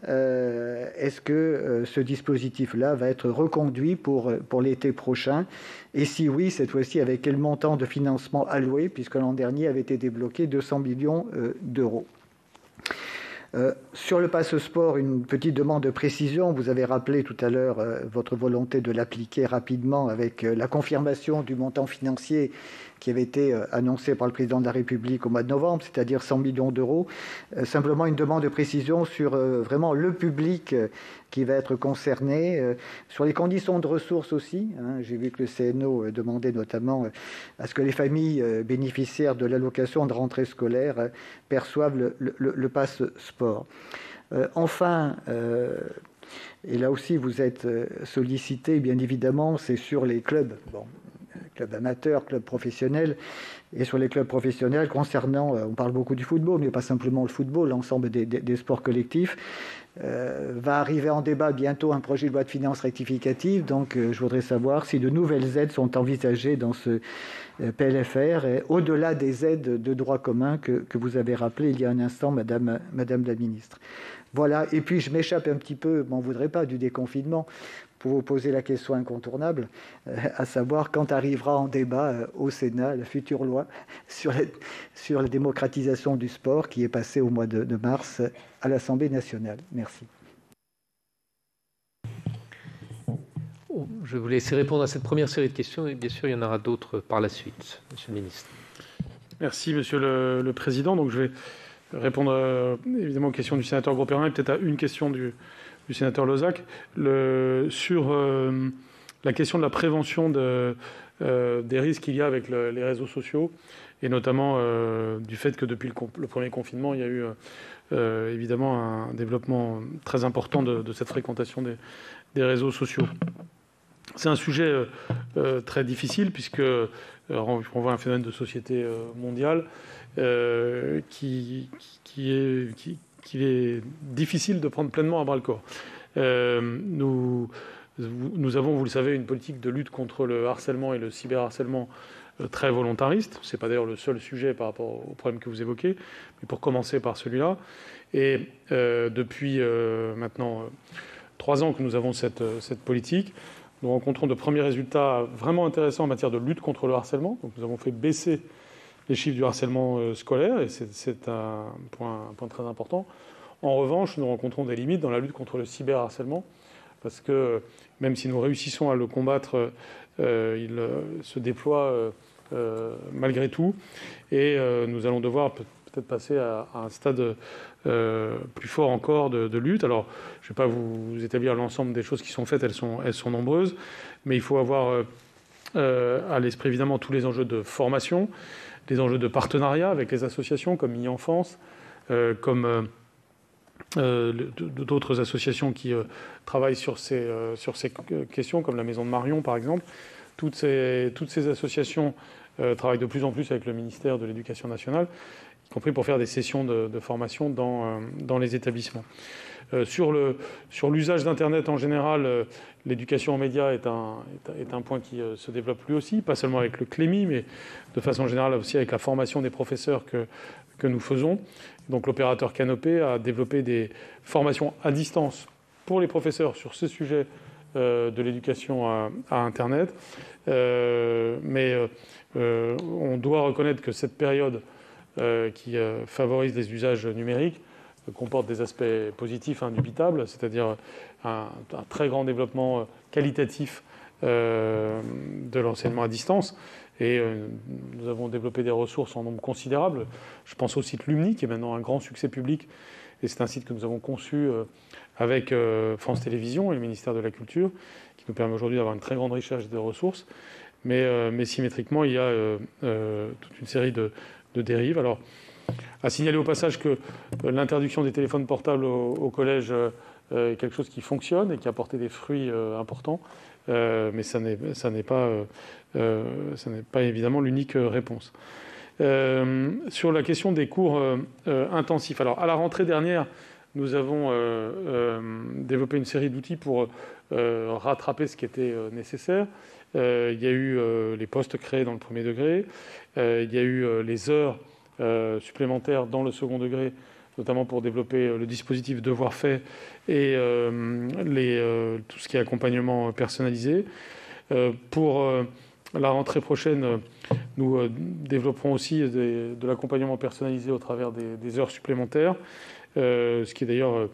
Est-ce que ce dispositif-là va être reconduit pour l'été prochain? Et si oui, cette fois-ci, avec quel montant de financement alloué, puisque l'an dernier avait été débloqué 200 millions d'euros. Sur le passe sport, une petite demande de précision. Vous avez rappelé tout à l'heure votre volonté de l'appliquer rapidement avec la confirmation du montant financier qui avait été annoncé par le président de la République au mois de novembre, c'est-à-dire 100 millions d'euros. Simplement une demande de précision sur vraiment le public qui va être concerné, sur les conditions de ressources aussi. Hein. J'ai vu que le CNO demandait notamment à ce que les familles bénéficiaires de l'allocation de rentrée scolaire perçoivent le pass sport. Enfin, et là aussi vous êtes sollicité, bien évidemment, c'est sur les clubs. Bon, clubs amateurs, clubs professionnels, et sur les clubs professionnels concernant, on parle beaucoup du football, mais pas simplement le football, l'ensemble des sports collectifs, va arriver en débat bientôt un projet de loi de finances rectificative, donc je voudrais savoir si de nouvelles aides sont envisagées dans ce PLFR, et au-delà des aides de droit commun que vous avez rappelées il y a un instant, Madame la Ministre. Voilà, et puis je m'échappe un petit peu, m'en voudrais pas, du déconfinement, pour vous poser la question incontournable, à savoir quand arrivera en débat au Sénat la future loi sur la démocratisation du sport qui est passée au mois de mars à l'Assemblée nationale. Merci. Je vais vous laisser répondre à cette première série de questions et bien sûr il y en aura d'autres par la suite, Monsieur le Ministre. Merci Monsieur le Président. Donc je vais répondre évidemment aux questions du sénateur Grosperrin et peut-être à une question du sénateur Lozach, sur la question de la prévention des risques qu'il y a avec les réseaux sociaux, et notamment du fait que depuis le premier confinement, il y a eu évidemment un développement très important de cette fréquentation des réseaux sociaux. C'est un sujet très difficile, puisque on voit un phénomène de société mondiale qui est difficile de prendre pleinement à bras-le-corps. Nous avons, vous le savez, une politique de lutte contre le harcèlement et le cyberharcèlement très volontariste. Ce n'est pas d'ailleurs le seul sujet par rapport au problème que vous évoquez, mais pour commencer par celui-là. Et depuis maintenant 3 ans que nous avons cette politique, nous rencontrons de premiers résultats vraiment intéressants en matière de lutte contre le harcèlement. Donc nous avons fait baisser les chiffres du harcèlement scolaire, et c'est un point très important. En revanche, nous rencontrons des limites dans la lutte contre le cyberharcèlement, parce que même si nous réussissons à le combattre, il se déploie malgré tout, et nous allons devoir peut-être passer à un stade plus fort encore de lutte. Alors, je ne vais pas vous établir l'ensemble des choses qui sont faites, elles sont nombreuses, mais il faut avoir à l'esprit évidemment tous les enjeux de formation, les enjeux de partenariat avec les associations comme Mi-Enfance, comme d'autres associations qui travaillent sur ces questions, comme la Maison de Marion par exemple. Toutes ces associations travaillent de plus en plus avec le ministère de l'Éducation nationale, y compris pour faire des sessions de formation dans les établissements. Sur l'usage d'Internet en général, l'éducation aux médias est un point qui se développe lui aussi, pas seulement avec le CLEMI, mais de façon générale aussi avec la formation des professeurs que nous faisons. Donc l'opérateur Canopé a développé des formations à distance pour les professeurs sur ce sujet de l'éducation à Internet. Mais on doit reconnaître que cette période qui favorise les usages numériques comporte des aspects positifs indubitables, c'est-à-dire un très grand développement qualitatif de l'enseignement à distance. Et nous avons développé des ressources en nombre considérable. Je pense au site Lumni, qui est maintenant un grand succès public. Et c'est un site que nous avons conçu avec France Télévisions et le ministère de la Culture, qui nous permet aujourd'hui d'avoir une très grande richesse de ressources. Mais symétriquement, il y a toute une série de dérives. Alors, à signaler au passage que l'interdiction des téléphones portables au collège est quelque chose qui fonctionne et qui a porté des fruits importants, mais ça n'est pas évidemment l'unique réponse. Sur la question des cours intensifs, alors à la rentrée dernière, nous avons développé une série d'outils pour rattraper ce qui était nécessaire. Il y a eu les postes créés dans le premier degré, il y a eu les heures supplémentaires dans le second degré, notamment pour développer le dispositif devoir fait et tout ce qui est accompagnement personnalisé. Pour la rentrée prochaine, nous développerons aussi de l'accompagnement personnalisé au travers des heures supplémentaires, ce qui est d'ailleurs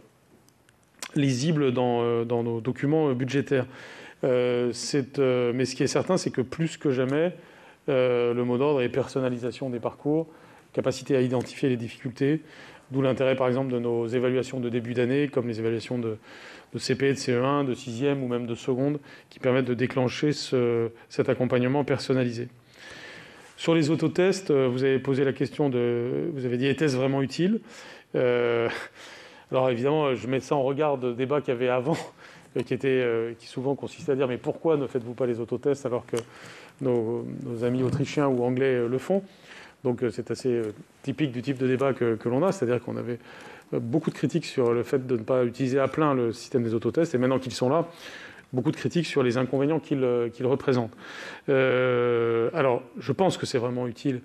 lisible dans nos documents budgétaires. Mais ce qui est certain, c'est que plus que jamais, le mot d'ordre est personnalisation des parcours, capacité à identifier les difficultés, d'où l'intérêt par exemple de nos évaluations de début d'année, comme les évaluations de CP, de CE1, de 6e ou même de seconde, qui permettent de déclencher cet accompagnement personnalisé. Sur les autotests, vous avez posé la question vous avez dit, était-ce vraiment utile ? Alors évidemment, je mets ça en regard de débats qu'il y avait avant, qui souvent consistaient à dire « mais pourquoi ne faites-vous pas les autotests alors que nos amis autrichiens ou anglais le font ?» Donc c'est assez typique du type de débat que l'on a, c'est-à-dire qu'on avait beaucoup de critiques sur le fait de ne pas utiliser à plein le système des autotests, et maintenant qu'ils sont là, beaucoup de critiques sur les inconvénients qu'ils représentent. Alors, je pense que c'est vraiment utile,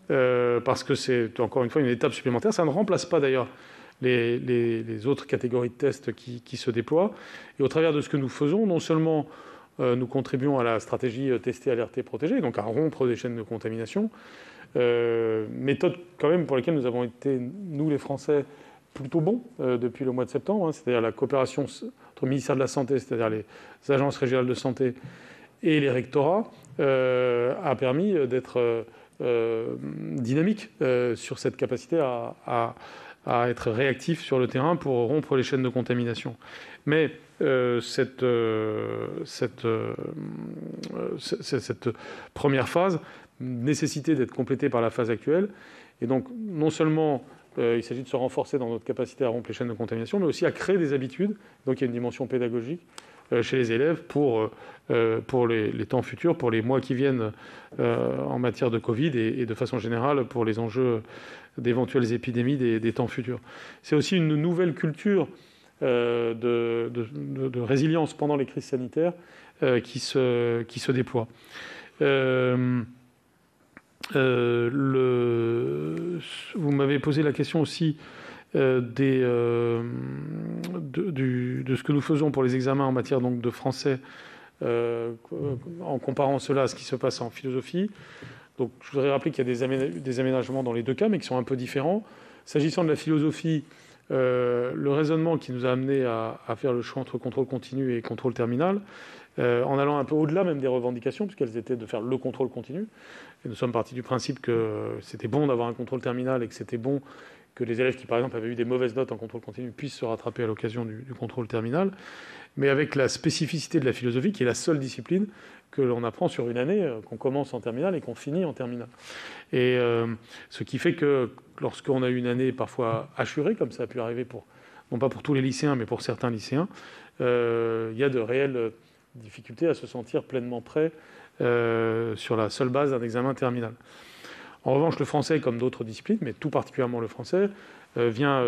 parce que c'est, encore une fois, une étape supplémentaire. Ça ne remplace pas d'ailleurs les autres catégories de tests qui se déploient. Et au travers de ce que nous faisons, non seulement nous contribuons à la stratégie tester, alerter, protéger, donc à rompre des chaînes de contamination, méthode quand même pour laquelle nous avons été, nous les Français, plutôt bons depuis le mois de septembre, c'est-à-dire la coopération entre le ministère de la Santé, c'est-à-dire les agences régionales de santé et les rectorats, a permis d'être dynamique sur cette capacité à être réactif sur le terrain pour rompre les chaînes de contamination. Mais cette première phase nécessité d'être complétée par la phase actuelle. Et donc, non seulement il s'agit de se renforcer dans notre capacité à rompre les chaînes de contamination, mais aussi à créer des habitudes. Donc, il y a une dimension pédagogique chez les élèves pour les temps futurs, pour les mois qui viennent en matière de Covid et de façon générale pour les enjeux d'éventuelles épidémies des temps futurs. C'est aussi une nouvelle culture de résilience pendant les crises sanitaires qui se déploie. Vous m'avez posé la question aussi de ce que nous faisons pour les examens en matière donc, de français, en comparant cela à ce qui se passe en philosophie. Donc, je voudrais rappeler qu'il y a des aménagements dans les deux cas, mais qui sont un peu différents. S'agissant de la philosophie, le raisonnement qui nous a amené à faire le choix entre contrôle continu et contrôle terminal, en allant un peu au-delà même des revendications, puisqu'elles étaient de faire le contrôle continu. Et nous sommes partis du principe que c'était bon d'avoir un contrôle terminal et que c'était bon que les élèves qui, par exemple, avaient eu des mauvaises notes en contrôle continu puissent se rattraper à l'occasion du contrôle terminal, mais avec la spécificité de la philosophie, qui est la seule discipline que l'on apprend sur une année, qu'on commence en terminale et qu'on finit en terminale. Et ce qui fait que lorsqu'on a eu une année parfois hachurée, comme ça a pu arriver non pas pour tous les lycéens, mais pour certains lycéens, il y a de réelles difficultés à se sentir pleinement prêt sur la seule base d'un examen terminal. En revanche, le français, comme d'autres disciplines, mais tout particulièrement le français, vient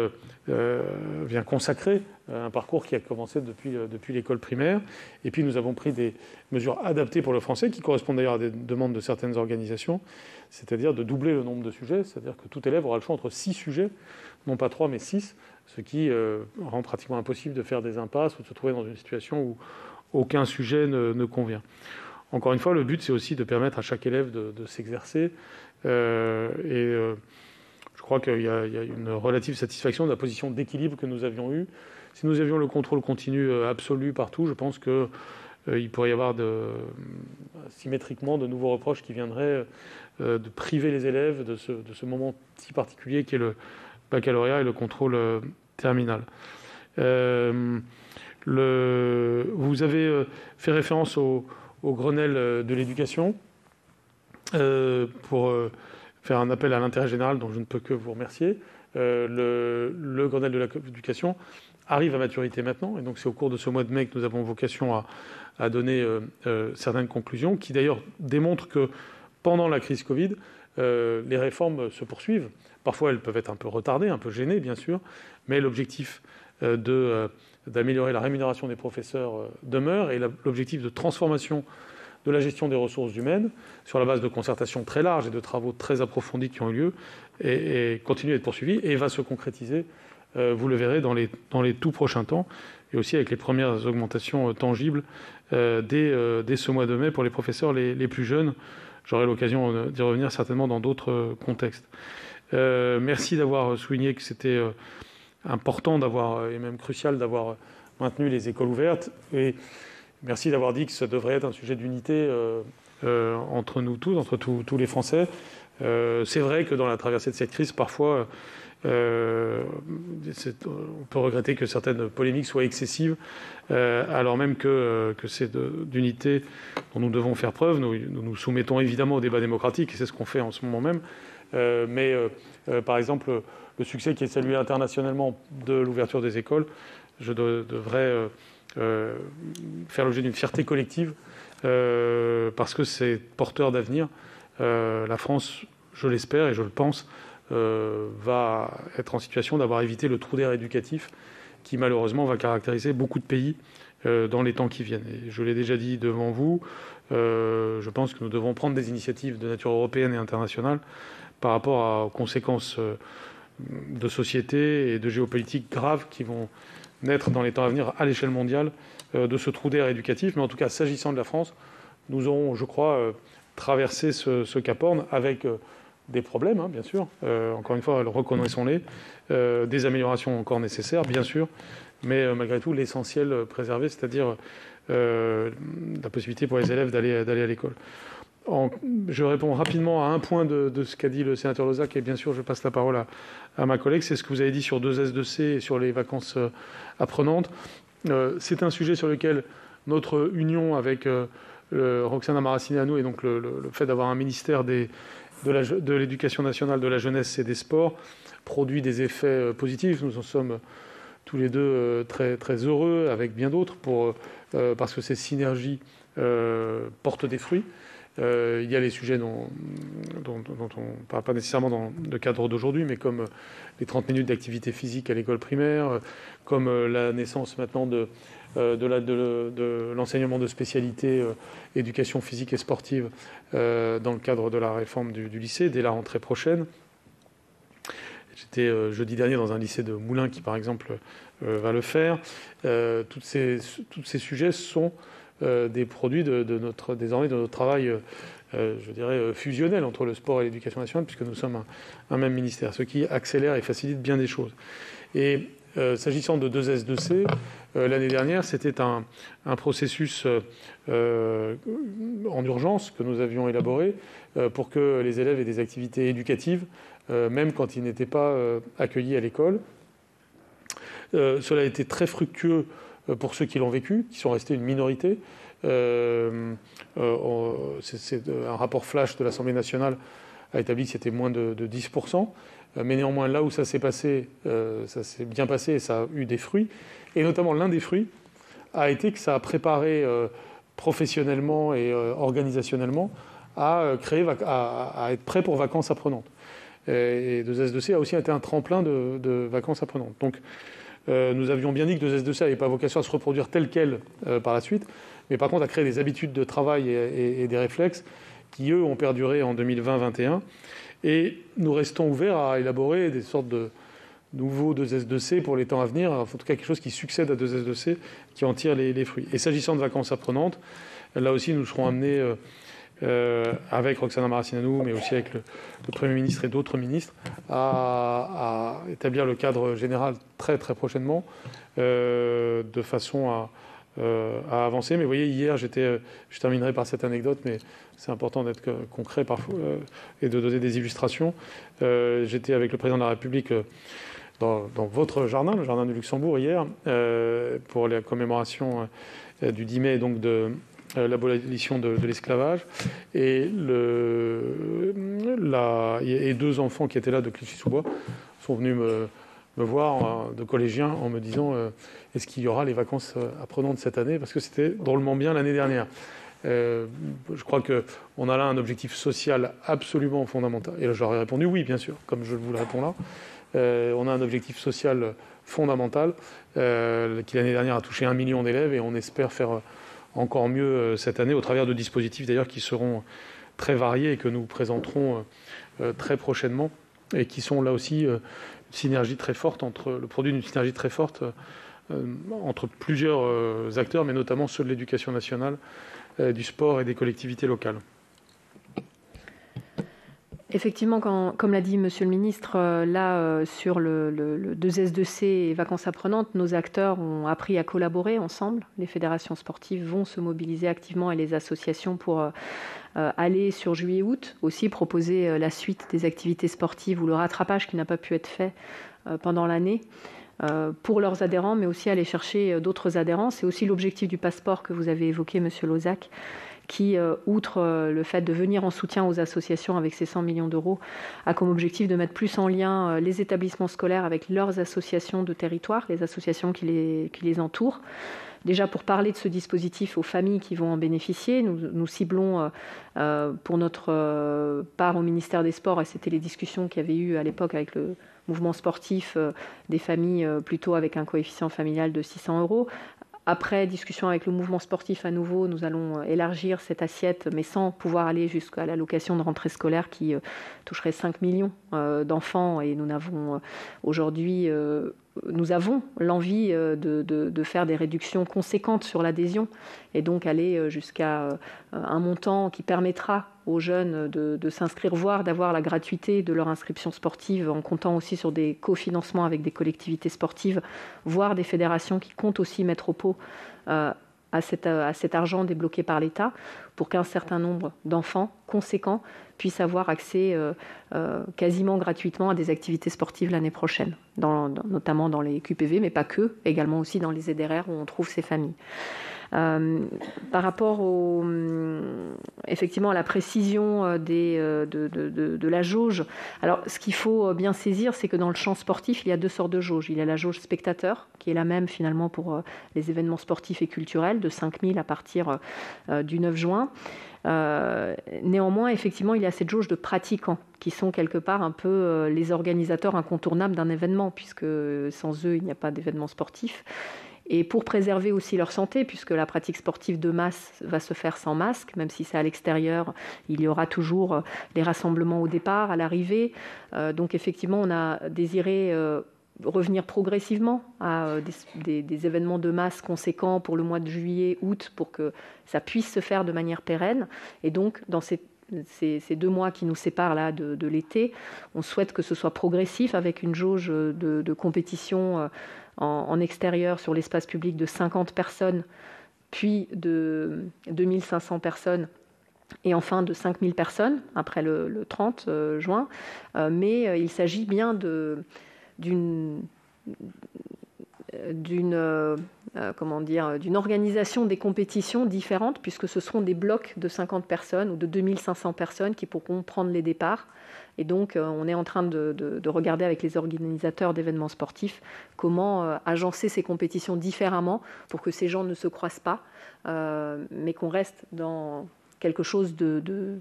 consacrer un parcours qui a commencé depuis l'école primaire. Et puis nous avons pris des mesures adaptées pour le français, qui correspondent d'ailleurs à des demandes de certaines organisations, c'est-à-dire de doubler le nombre de sujets, c'est-à-dire que tout élève aura le choix entre 6 sujets, non pas 3 mais 6, ce qui rend pratiquement impossible de faire des impasses ou de se trouver dans une situation où aucun sujet ne convient. Encore une fois, le but, c'est aussi de permettre à chaque élève de s'exercer. Je crois qu'il y a une relative satisfaction de la position d'équilibre que nous avions eue. Si nous avions le contrôle continu absolu partout, je pense qu'il pourrait y avoir symétriquement de nouveaux reproches qui viendraient de priver les élèves de ce moment si particulier qu'est le baccalauréat et le contrôle terminal. Vous avez fait référence au Grenelle de l'éducation pour faire un appel à l'intérêt général dont je ne peux que vous remercier. Le Grenelle de l'éducation arrive à maturité maintenant, et donc c'est au cours de ce mois de mai que nous avons vocation à donner certaines conclusions, qui d'ailleurs démontrent que pendant la crise Covid, les réformes se poursuivent. Parfois, elles peuvent être un peu retardées, un peu gênées, bien sûr, mais l'objectif d'améliorer la rémunération des professeurs demeure, et l'objectif de transformation de la gestion des ressources humaines sur la base de concertations très larges et de travaux très approfondis qui ont eu lieu et continue à être poursuivi et va se concrétiser, vous le verrez, dans les tout prochains temps, et aussi avec les premières augmentations tangibles dès ce mois de mai pour les professeurs les plus jeunes. J'aurai l'occasion d'y revenir certainement dans d'autres contextes. Merci d'avoir souligné que c'était important et même crucial d'avoir maintenu les écoles ouvertes. Et merci d'avoir dit que ça devrait être un sujet d'unité entre nous tous, entre tous les Français. C'est vrai que dans la traversée de cette crise, parfois, on peut regretter que certaines polémiques soient excessives, alors même que c'est d'unité dont nous devons faire preuve. Nous nous soumettons évidemment au débat démocratique, et c'est ce qu'on fait en ce moment même. Mais par exemple, le succès qui est salué internationalement de l'ouverture des écoles, je devrais faire l'objet d'une fierté collective, parce que c'est porteur d'avenir. La France, je l'espère et je le pense, va être en situation d'avoir évité le trou d'air éducatif qui malheureusement va caractériser beaucoup de pays dans les temps qui viennent. Et je l'ai déjà dit devant vous, je pense que nous devons prendre des initiatives de nature européenne et internationale par rapport aux conséquences de société et de géopolitique graves qui vont naître dans les temps à venir à l'échelle mondiale de ce trou d'air éducatif. Mais en tout cas, s'agissant de la France, nous aurons, je crois, traversé ce Cap Horn avec des problèmes, bien sûr. Encore une fois, reconnaissons-les. Des améliorations encore nécessaires, bien sûr. Mais malgré tout, l'essentiel préservé, c'est-à-dire la possibilité pour les élèves d'aller à l'école. Je réponds rapidement à un point de ce qu'a dit le sénateur Lozach, et bien sûr, je passe la parole à ma collègue. C'est ce que vous avez dit sur 2S, 2C et sur les vacances apprenantes. C'est un sujet sur lequel notre union avec Roxana Maracineanu, et donc le fait d'avoir un ministère de l'éducation nationale, de la jeunesse et des sports, produit des effets positifs. Nous en sommes tous les deux très, très heureux, avec bien d'autres, parce que ces synergies portent des fruits. Il y a les sujets dont on ne parle pas nécessairement dans le cadre d'aujourd'hui, mais comme les 30 minutes d'activité physique à l'école primaire, comme la naissance maintenant de l'enseignement de spécialité éducation physique et sportive dans le cadre de la réforme du lycée dès la rentrée prochaine. J'étais jeudi dernier dans un lycée de Moulins qui, par exemple, va le faire. Tous ces sujets sont des produits désormais de notre travail, je dirais, fusionnel entre le sport et l'éducation nationale, puisque nous sommes un même ministère, ce qui accélère et facilite bien des choses. Et s'agissant de 2S, 2C, l'année dernière, c'était un processus en urgence que nous avions élaboré pour que les élèves aient des activités éducatives, même quand ils n'étaient pas accueillis à l'école. Cela a été très fructueux pour ceux qui l'ont vécu, qui sont restés une minorité. C'est un rapport flash de l'Assemblée nationale a établi que c'était moins de 10%. Mais néanmoins, là où ça s'est passé, ça s'est bien passé et ça a eu des fruits. Et notamment, l'un des fruits a été que ça a préparé professionnellement et organisationnellement à être prêt pour vacances apprenantes. Et 2S2C a aussi été un tremplin de vacances apprenantes. Donc, nous avions bien dit que 2S2C n'avait pas vocation à se reproduire tel quel par la suite, mais par contre à créer des habitudes de travail et des réflexes qui, eux, ont perduré en 2020-2021. Et nous restons ouverts à élaborer des sortes de nouveaux 2S2C pour les temps à venir, en tout cas quelque chose qui succède à 2S2C, qui en tire les fruits. Et s'agissant de vacances apprenantes, là aussi nous serons amenés, avec Roxana Maracineanu, mais aussi avec le Premier ministre et d'autres ministres, à établir le cadre général très très prochainement, de façon à avancer. Mais vous voyez, hier, je terminerai par cette anecdote, mais c'est important d'être concret parfois et de donner des illustrations. J'étais avec le président de la République dans votre jardin, le jardin du Luxembourg, hier, pour la commémoration du 10 mai, donc de l'abolition de l'esclavage. Et deux enfants qui étaient là de Clichy-sous-Bois sont venus me voir, de collégiens, en me disant est-ce qu'il y aura les vacances apprenantes cette année, parce que c'était drôlement bien l'année dernière. Je crois qu'on a là un objectif social absolument fondamental. Et là, je leur ai répondu oui, bien sûr, comme je vous le réponds là. On a un objectif social fondamental qui l'année dernière a touché 1 million d'élèves, et on espère faire encore mieux cette année au travers de dispositifs d'ailleurs qui seront très variés et que nous présenterons très prochainement, et qui sont là aussi une synergie très forte le produit d'une synergie très forte entre plusieurs acteurs, mais notamment ceux de l'éducation nationale, du sport et des collectivités locales. Effectivement, comme l'a dit Monsieur le Ministre, sur le 2S2C et vacances apprenantes, nos acteurs ont appris à collaborer ensemble. Les fédérations sportives vont se mobiliser activement, et les associations pour aller sur juillet-août aussi proposer la suite des activités sportives ou le rattrapage qui n'a pas pu être fait pendant l'année pour leurs adhérents, mais aussi aller chercher d'autres adhérents. C'est aussi l'objectif du passeport que vous avez évoqué, Monsieur Lozach, qui, outre le fait de venir en soutien aux associations avec ces 100 millions d'euros, a comme objectif de mettre plus en lien les établissements scolaires avec leurs associations de territoire, les associations qui les entourent. Déjà, pour parler de ce dispositif aux familles qui vont en bénéficier, nous ciblons pour notre part au ministère des Sports, et c'était les discussions qu'il y avait eu à l'époque avec le mouvement sportif, des familles plutôt avec un coefficient familial de 600 €. Après discussion avec le mouvement sportif à nouveau, nous allons élargir cette assiette, mais sans pouvoir aller jusqu'à l'allocation de rentrée scolaire qui toucherait 5 millions d'enfants. Et nous avons aujourd'hui l'envie de faire des réductions conséquentes sur l'adhésion, et donc aller jusqu'à un montant qui permettra aux jeunes de s'inscrire, voire d'avoir la gratuité de leur inscription sportive, en comptant aussi sur des cofinancements avec des collectivités sportives, voire des fédérations qui comptent aussi mettre au pot à cet argent débloqué par l'État, pour qu'un certain nombre d'enfants conséquents puissent avoir accès quasiment gratuitement à des activités sportives l'année prochaine, notamment dans les QPV, mais pas que, également aussi dans les ZRR où on trouve ces familles. Par rapport effectivement à la précision de la jauge, alors ce qu'il faut bien saisir, c'est que dans le champ sportif, il y a deux sortes de jauges. Il y a la jauge spectateur, qui est la même finalement pour les événements sportifs et culturels, de 5 000 à partir du 9 juin. Néanmoins, effectivement, il y a cette jauge de pratiquants qui sont quelque part un peu les organisateurs incontournables d'un événement, puisque sans eux, il n'y a pas d'événement sportif. Et pour préserver aussi leur santé, puisque la pratique sportive de masse va se faire sans masque, même si c'est à l'extérieur, il y aura toujours les rassemblements au départ, à l'arrivée. Donc effectivement, on a désiré revenir progressivement à des événements de masse conséquents pour le mois de juillet, août, pour que ça puisse se faire de manière pérenne. Et donc, dans ces 2 mois qui nous séparent là de l'été, on souhaite que ce soit progressif, avec une jauge de compétition en extérieur sur l'espace public de 50 personnes, puis de 2500 personnes, et enfin de 5000 personnes après le 30 juin. Mais il s'agit bien d'une organisation des compétitions différentes, puisque ce seront des blocs de 50 personnes ou de 2500 personnes qui pourront prendre les départs. Et donc, on est en train de regarder avec les organisateurs d'événements sportifs comment agencer ces compétitions différemment pour que ces gens ne se croisent pas, mais qu'on reste dans quelque chose de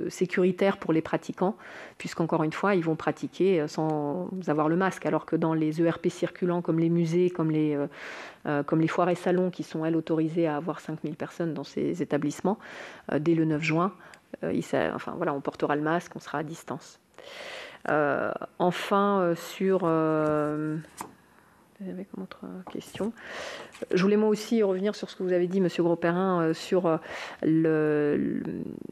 sécuritaire pour les pratiquants, puisqu'encore une fois, ils vont pratiquer sans avoir le masque, alors que dans les ERP circulants comme les musées, comme les foires et salons qui sont, elles, autorisées à avoir 5000 personnes dans ces établissements, dès le 9 juin, on portera le masque, on sera à distance. Enfin, sur... Avec une autre question. Je voulais moi aussi revenir sur ce que vous avez dit, Monsieur Grosperrin, sur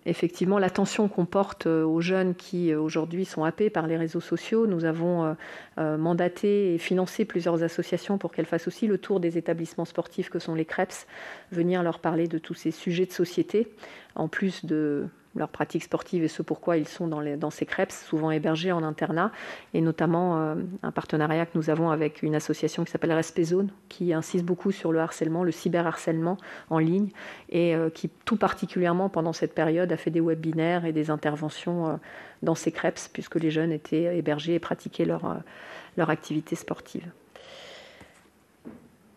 effectivement l'attention qu'on porte aux jeunes qui aujourd'hui sont happés par les réseaux sociaux. Nous avons mandaté et financé plusieurs associations pour qu'elles fassent aussi le tour des établissements sportifs que sont les CREPS, venir leur parler de tous ces sujets de société, en plus de leurs pratiques sportives et ce pourquoi ils sont dans ces CREPS, souvent hébergés en internat, et notamment un partenariat que nous avons avec une association qui s'appelle Respect Zone, qui insiste beaucoup sur le harcèlement, le cyberharcèlement en ligne, et qui tout particulièrement pendant cette période a fait des webinaires et des interventions dans ces CREPS, puisque les jeunes étaient hébergés et pratiquaient leur activité sportive.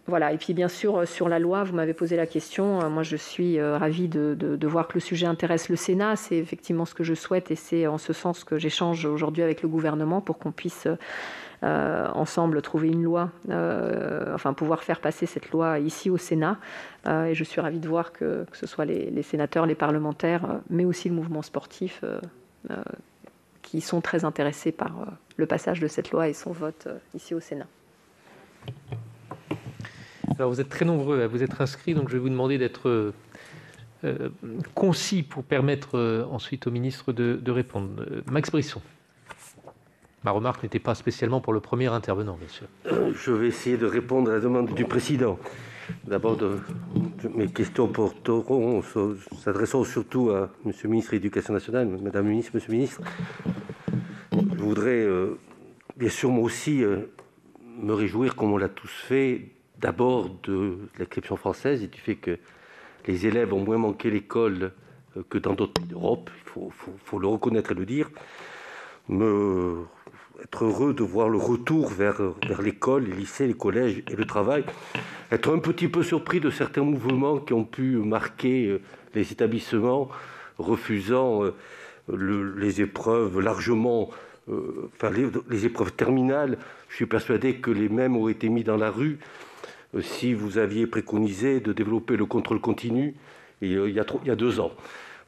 Voilà, et puis bien sûr, sur la loi, vous m'avez posé la question. Moi, je suis ravie de voir que le sujet intéresse le Sénat. C'est effectivement ce que je souhaite et c'est en ce sens que j'échange aujourd'hui avec le gouvernement pour qu'on puisse ensemble trouver une loi, pouvoir faire passer cette loi ici au Sénat. Et je suis ravie de voir que ce soit les sénateurs, les parlementaires, mais aussi le mouvement sportif qui sont très intéressés par le passage de cette loi et son vote ici au Sénat. Alors vous êtes très nombreux à vous être inscrits, donc je vais vous demander d'être concis pour permettre ensuite au ministre de répondre. Max Brisson. Ma remarque n'était pas spécialement pour le premier intervenant, bien sûr. Je vais essayer de répondre à la demande du président. D'abord, mes questions s'adresseront surtout à M. le ministre de l'Éducation nationale, Madame la ministre, Monsieur le ministre. Je voudrais, bien sûr, moi aussi, me réjouir, comme on l'a tous fait, d'abord de l'inscription française et du fait que les élèves ont moins manqué l'école que dans d'autres pays d'Europe. Il faut le reconnaître et le dire. Être heureux de voir le retour vers l'école, les lycées, les collèges et le travail. Être un petit peu surpris de certains mouvements qui ont pu marquer les établissements, refusant les épreuves largement... les épreuves terminales. Je suis persuadé que les mêmes ont été mis dans la rue si vous aviez préconisé de développer le contrôle continu il y a 2 ans.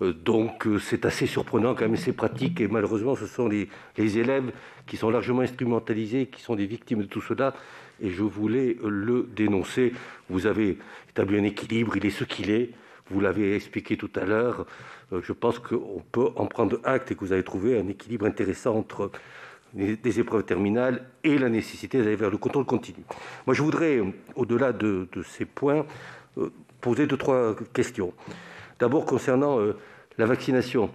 Donc c'est assez surprenant quand même ces pratiques et malheureusement ce sont les élèves qui sont largement instrumentalisés, qui sont des victimes de tout cela et je voulais le dénoncer. Vous avez établi un équilibre, il est ce qu'il est, vous l'avez expliqué tout à l'heure. Je pense qu'on peut en prendre acte et que vous avez trouvé un équilibre intéressant entre des épreuves terminales et la nécessité d'aller vers le contrôle continu. Moi, je voudrais, au-delà de ces points, poser 2-3 questions. D'abord, concernant la vaccination,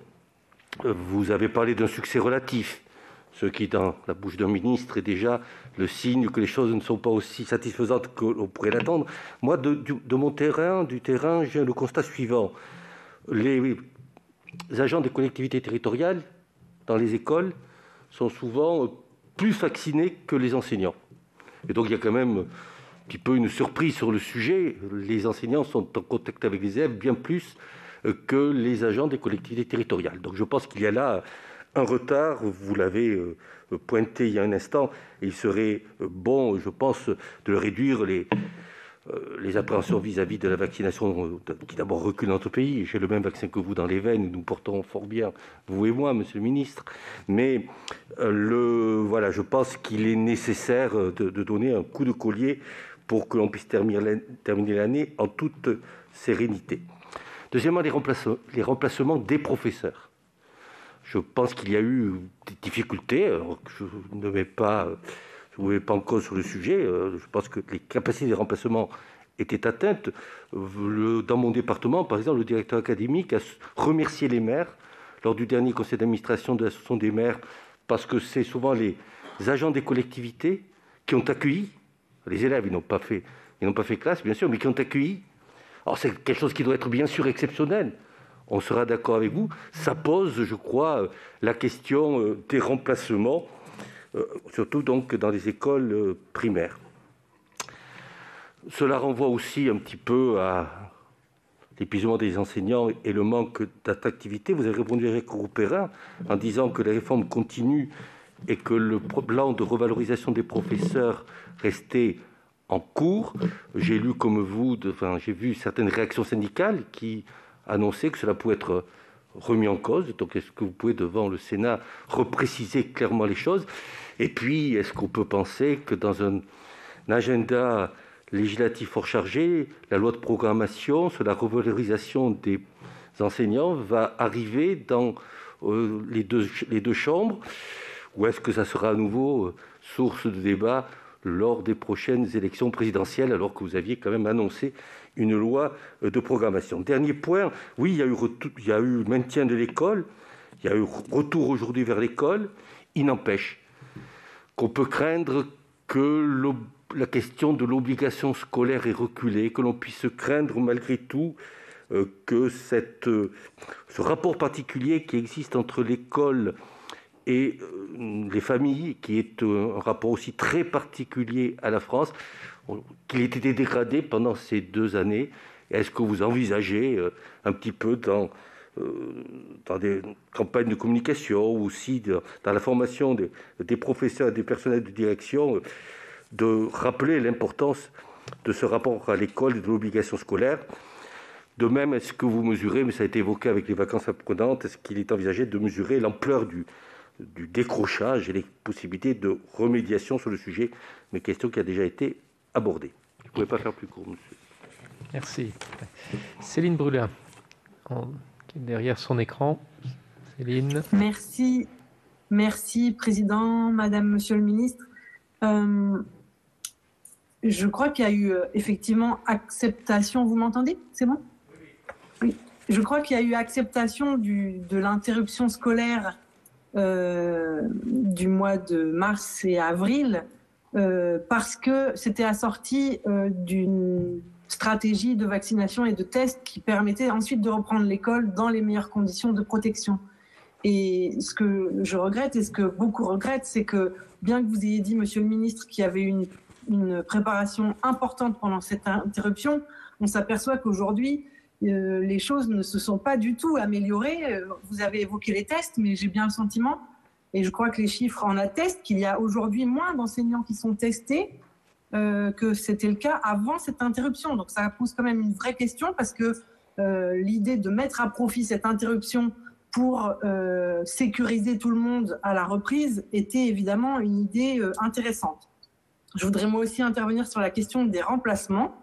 vous avez parlé d'un succès relatif, ce qui, dans la bouche d'un ministre, est déjà le signe que les choses ne sont pas aussi satisfaisantes qu'on pourrait l'attendre. Moi, de mon terrain, j'ai le constat suivant. Les agents des collectivités territoriales, dans les écoles, sont souvent plus vaccinés que les enseignants. Et donc, il y a quand même un petit peu une surprise sur le sujet. Les enseignants sont en contact avec les élèves bien plus que les agents des collectivités territoriales. Donc, je pense qu'il y a là un retard. Vous l'avez pointé il y a un instant. Et il serait bon, je pense, de le réduire les appréhensions vis-à-vis de la vaccination qui d'abord recule dans notre pays. J'ai le même vaccin que vous dans les veines, nous portons fort bien, vous et moi, Monsieur le Ministre. Mais je pense qu'il est nécessaire de donner un coup de collier pour que l'on puisse terminer l'année en toute sérénité. Deuxièmement, les remplacements des professeurs. Je pense qu'il y a eu des difficultés, alors que je ne mets pas en cause sur le sujet. Je pense que les capacités de remplacement étaient atteintes. Dans mon département, par exemple, le directeur académique a remercié les maires lors du dernier conseil d'administration de l'association des maires, parce que c'est souvent les agents des collectivités qui ont accueilli, les élèves, ils n'ont pas fait classe, bien sûr, mais qui ont accueilli. Alors c'est quelque chose qui doit être bien sûr exceptionnel. On sera d'accord avec vous. Ça pose, je crois, la question des remplacements, surtout donc dans les écoles primaires. Cela renvoie aussi un petit peu à l'épuisement des enseignants et le manque d'attractivité. Vous avez répondu à Jacques Grosperrin en disant que les réformes continuent et que le plan de revalorisation des professeurs restait en cours. J'ai lu comme vous, j'ai vu certaines réactions syndicales qui annonçaient que cela pouvait être remis en cause. Donc, est-ce que vous pouvez, devant le Sénat, repréciser clairement les choses? Et puis, est-ce qu'on peut penser que dans un agenda législatif fort chargé, la loi de programmation sur la revalorisation des enseignants va arriver dans les deux chambres, ou est-ce que ça sera à nouveau source de débat lors des prochaines élections présidentielles, alors que vous aviez quand même annoncé une loi de programmation? Dernier point, oui, il y a eu maintien de l'école, il y a eu retour aujourd'hui vers l'école. Il n'empêche qu'on peut craindre que la question de l'obligation scolaire est reculée, que l'on puisse craindre malgré tout que ce rapport particulier qui existe entre l'école et les familles, qui est un rapport aussi très particulier à la France, qu'il ait été dégradé pendant ces 2 années. Est-ce que vous envisagez un petit peu dans des campagnes de communication, ou aussi dans la formation des professeurs et des personnels de direction, de rappeler l'importance de ce rapport à l'école et de l'obligation scolaire? De même, est-ce que vous mesurez, mais ça a été évoqué avec les vacances apprenantes, est-ce qu'il est envisagé de mesurer l'ampleur du décrochage et les possibilités de remédiation sur le sujet, une question qui a déjà été abordée? Je ne pouvais pas faire plus court, monsieur. Merci. Céline Brulin, qui est derrière son écran. Céline. Merci. Merci, Président, Madame, Monsieur le Ministre. Je crois qu'il y a eu effectivement acceptation. Vous m'entendez? C'est bon? Oui. Je crois qu'il y a eu acceptation de l'interruption scolaire du mois de mars et avril parce que c'était assorti d'une stratégie de vaccination et de tests qui permettait ensuite de reprendre l'école dans les meilleures conditions de protection. Et ce que je regrette et ce que beaucoup regrettent, c'est que bien que vous ayez dit, Monsieur le Ministre, qu'il y avait une préparation importante pendant cette interruption, on s'aperçoit qu'aujourd'hui, les choses ne se sont pas du tout améliorées. Vous avez évoqué les tests, mais j'ai bien le sentiment, et je crois que les chiffres en attestent, qu'il y a aujourd'hui moins d'enseignants qui sont testés que c'était le cas avant cette interruption. Donc ça pose quand même une vraie question, parce que l'idée de mettre à profit cette interruption pour sécuriser tout le monde à la reprise était évidemment une idée intéressante. Je voudrais moi aussi intervenir sur la question des remplacements,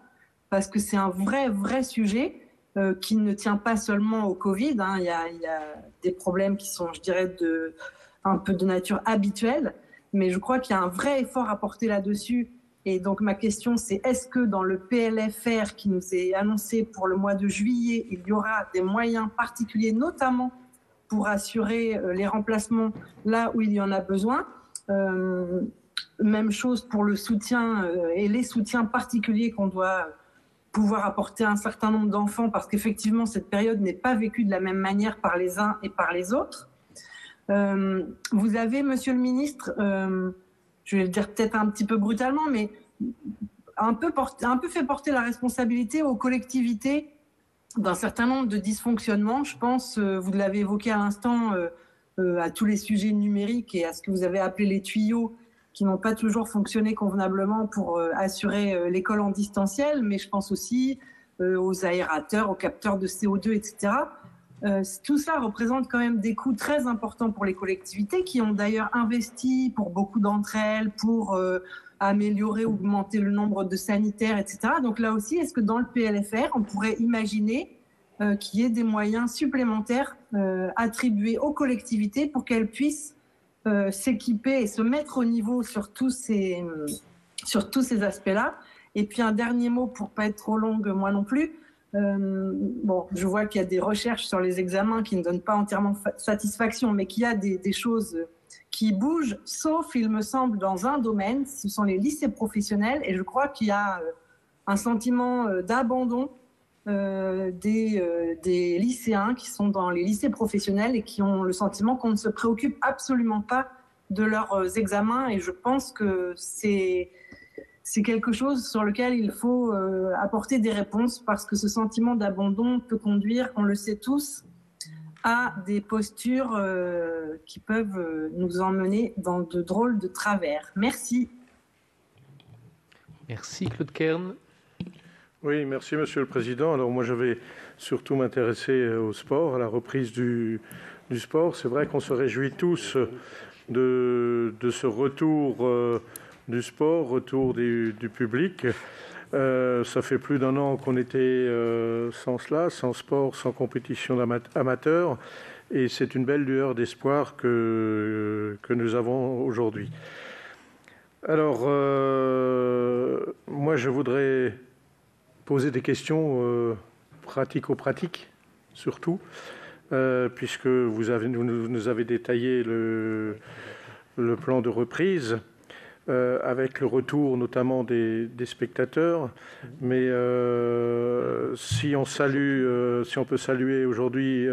parce que c'est un vrai sujet qui ne tient pas seulement au Covid. Il y a des problèmes qui sont, je dirais, un peu de nature habituelle, mais je crois qu'il y a un vrai effort à porter là-dessus. Et donc ma question, c'est est-ce que dans le PLFR qui nous est annoncé pour le mois de juillet, il y aura des moyens particuliers, notamment pour assurer les remplacements là où il y en a besoin? Même chose pour le soutien et les soutiens particuliers qu'on doit pouvoir apporter à un certain nombre d'enfants, parce qu'effectivement, cette période n'est pas vécue de la même manière par les uns et par les autres. Vous avez, Monsieur le Ministre, je vais le dire peut-être un petit peu brutalement, mais un peu fait porter la responsabilité aux collectivités d'un certain nombre de dysfonctionnements. Je pense, vous l'avez évoqué à l'instant, à tous les sujets numériques et à ce que vous avez appelé les tuyaux qui n'ont pas toujours fonctionné convenablement pour assurer l'école en distanciel, mais je pense aussi aux aérateurs, aux capteurs de CO2, etc. Tout ça représente quand même des coûts très importants pour les collectivités qui ont d'ailleurs investi pour beaucoup d'entre elles pour améliorer, augmenter le nombre de sanitaires, etc. Donc là aussi, est-ce que dans le PLFR, on pourrait imaginer qu'il y ait des moyens supplémentaires attribués aux collectivités pour qu'elles puissent s'équiper et se mettre au niveau sur tous ces aspects-là? Et puis un dernier mot pour pas être trop longue, moi non plus. Je vois qu'il y a des recherches sur les examens qui ne donnent pas entièrement satisfaction, mais qu'il y a des choses qui bougent, sauf, il me semble, dans un domaine, ce sont les lycées professionnels, et je crois qu'il y a un sentiment d'abandon des lycéens qui sont dans les lycées professionnels et qui ont le sentiment qu'on ne se préoccupe absolument pas de leurs examens, et je pense que c'est c'est quelque chose sur lequel il faut apporter des réponses parce que ce sentiment d'abandon peut conduire, on le sait tous, à des postures qui peuvent nous emmener dans de drôles de travers. Merci. Merci Claude Kern. Oui, merci Monsieur le Président. Alors moi je vais surtout m'intéresser au sport, à la reprise du sport. C'est vrai qu'on se réjouit tous de ce retour du sport, retour du public. Ça fait plus d'1 an qu'on était sans cela, sans sport, sans compétition amateur. Et c'est une belle lueur d'espoir que nous avons aujourd'hui. Alors, moi, je voudrais poser des questions pratico-pratiques, surtout, puisque vous nous avez détaillé le plan de reprise, avec le retour notamment des spectateurs. Mais si on peut saluer aujourd'hui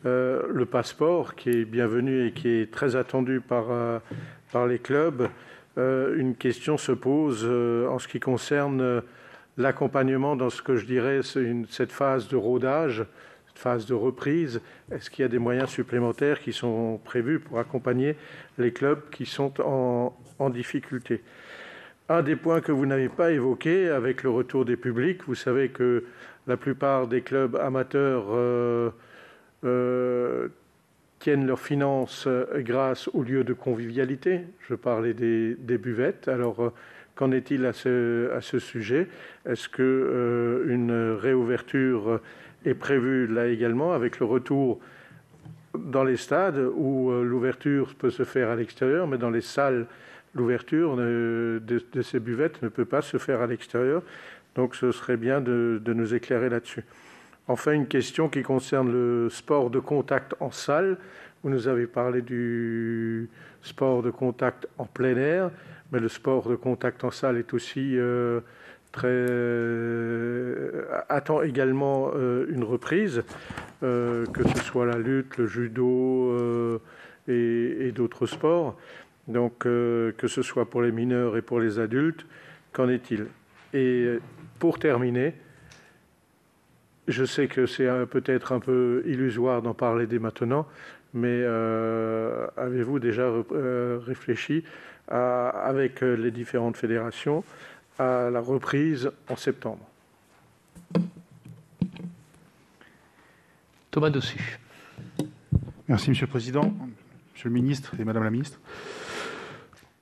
le passeport, qui est bienvenu et qui est très attendu par les clubs, une question se pose en ce qui concerne l'accompagnement dans ce que je dirais cette phase de rodage, cette phase de reprise. Est-ce qu'il y a des moyens supplémentaires qui sont prévus pour accompagner les clubs qui sont en difficulté? Un des points que vous n'avez pas évoqué avec le retour des publics, vous savez que la plupart des clubs amateurs tiennent leurs finances grâce aux lieux de convivialité. Je parlais des buvettes. Alors, qu'en est-il à ce sujet? Est-ce qu'une réouverture est prévue là également, avec le retour dans les stades où l'ouverture peut se faire à l'extérieur, mais dans les salles, l'ouverture de ces buvettes ne peut pas se faire à l'extérieur. Donc ce serait bien de nous éclairer là-dessus. Enfin, une question qui concerne le sport de contact en salle. Vous nous avez parlé du sport de contact en plein air, mais le sport de contact en salle est aussi attend également une reprise, que ce soit la lutte, le judo et d'autres sports. Donc, que ce soit pour les mineurs et pour les adultes, qu'en est-il? Et pour terminer, je sais que c'est peut-être un peu illusoire d'en parler dès maintenant, mais avez-vous déjà réfléchi avec les différentes fédérations à la reprise en septembre? Thomas Dossus. Merci Monsieur le Président, Monsieur le Ministre et Madame la Ministre.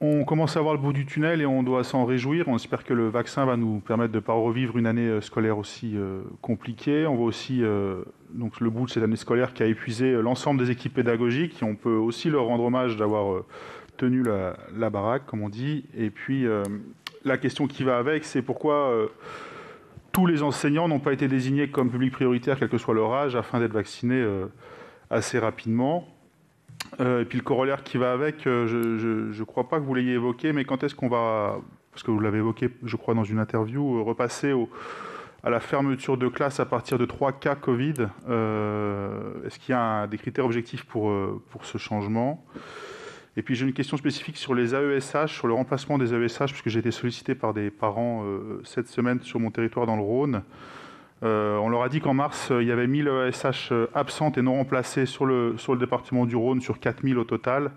On commence à voir le bout du tunnel et on doit s'en réjouir. On espère que le vaccin va nous permettre de ne pas revivre une année scolaire aussi compliquée. On voit aussi donc le bout de cette année scolaire qui a épuisé l'ensemble des équipes pédagogiques. Et on peut aussi leur rendre hommage d'avoir tenu la baraque, comme on dit. Et puis, la question qui va avec, c'est pourquoi tous les enseignants n'ont pas été désignés comme public prioritaire, quel que soit leur âge, afin d'être vaccinés assez rapidement. Et puis le corollaire qui va avec, je ne crois pas que vous l'ayez évoqué, mais quand est-ce qu'on va, parce que vous l'avez évoqué, je crois, dans une interview, repasser à la fermeture de classe à partir de 3 cas Covid? Est-ce qu'il y a des critères objectifs pour ce changement? Et puis j'ai une question spécifique sur les AESH, sur le remplacement des AESH, puisque j'ai été sollicité par des parents cette semaine sur mon territoire dans le Rhône. On leur a dit qu'en mars, il y avait 1000 AESH absentes et non remplacées sur le département du Rhône, sur 4000 au total,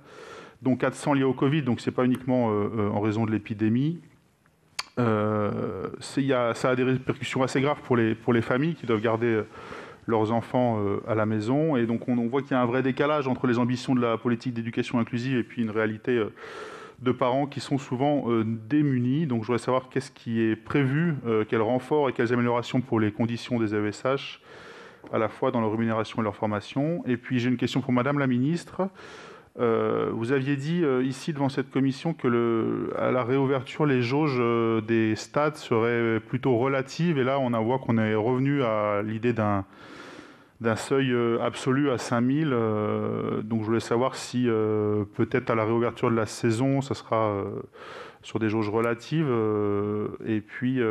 dont 400 liés au Covid, donc ce n'est pas uniquement en raison de l'épidémie. Ça a des répercussions assez graves pour les familles qui doivent garder leurs enfants à la maison. Et donc on voit qu'il y a un vrai décalage entre les ambitions de la politique d'éducation inclusive et puis une réalité de parents qui sont souvent démunis. Donc je voudrais savoir qu'est-ce qui est prévu, quels renforts et quelles améliorations pour les conditions des AESH, à la fois dans leur rémunération et leur formation. Et puis j'ai une question pour Madame la Ministre. Vous aviez dit ici devant cette commission que à la réouverture, les jauges des stades seraient plutôt relatives. Et là, on voit qu'on est revenu à l'idée d'un seuil absolu à 5000. Donc je voulais savoir si peut-être à la réouverture de la saison, ça sera sur des jauges relatives. Et puis,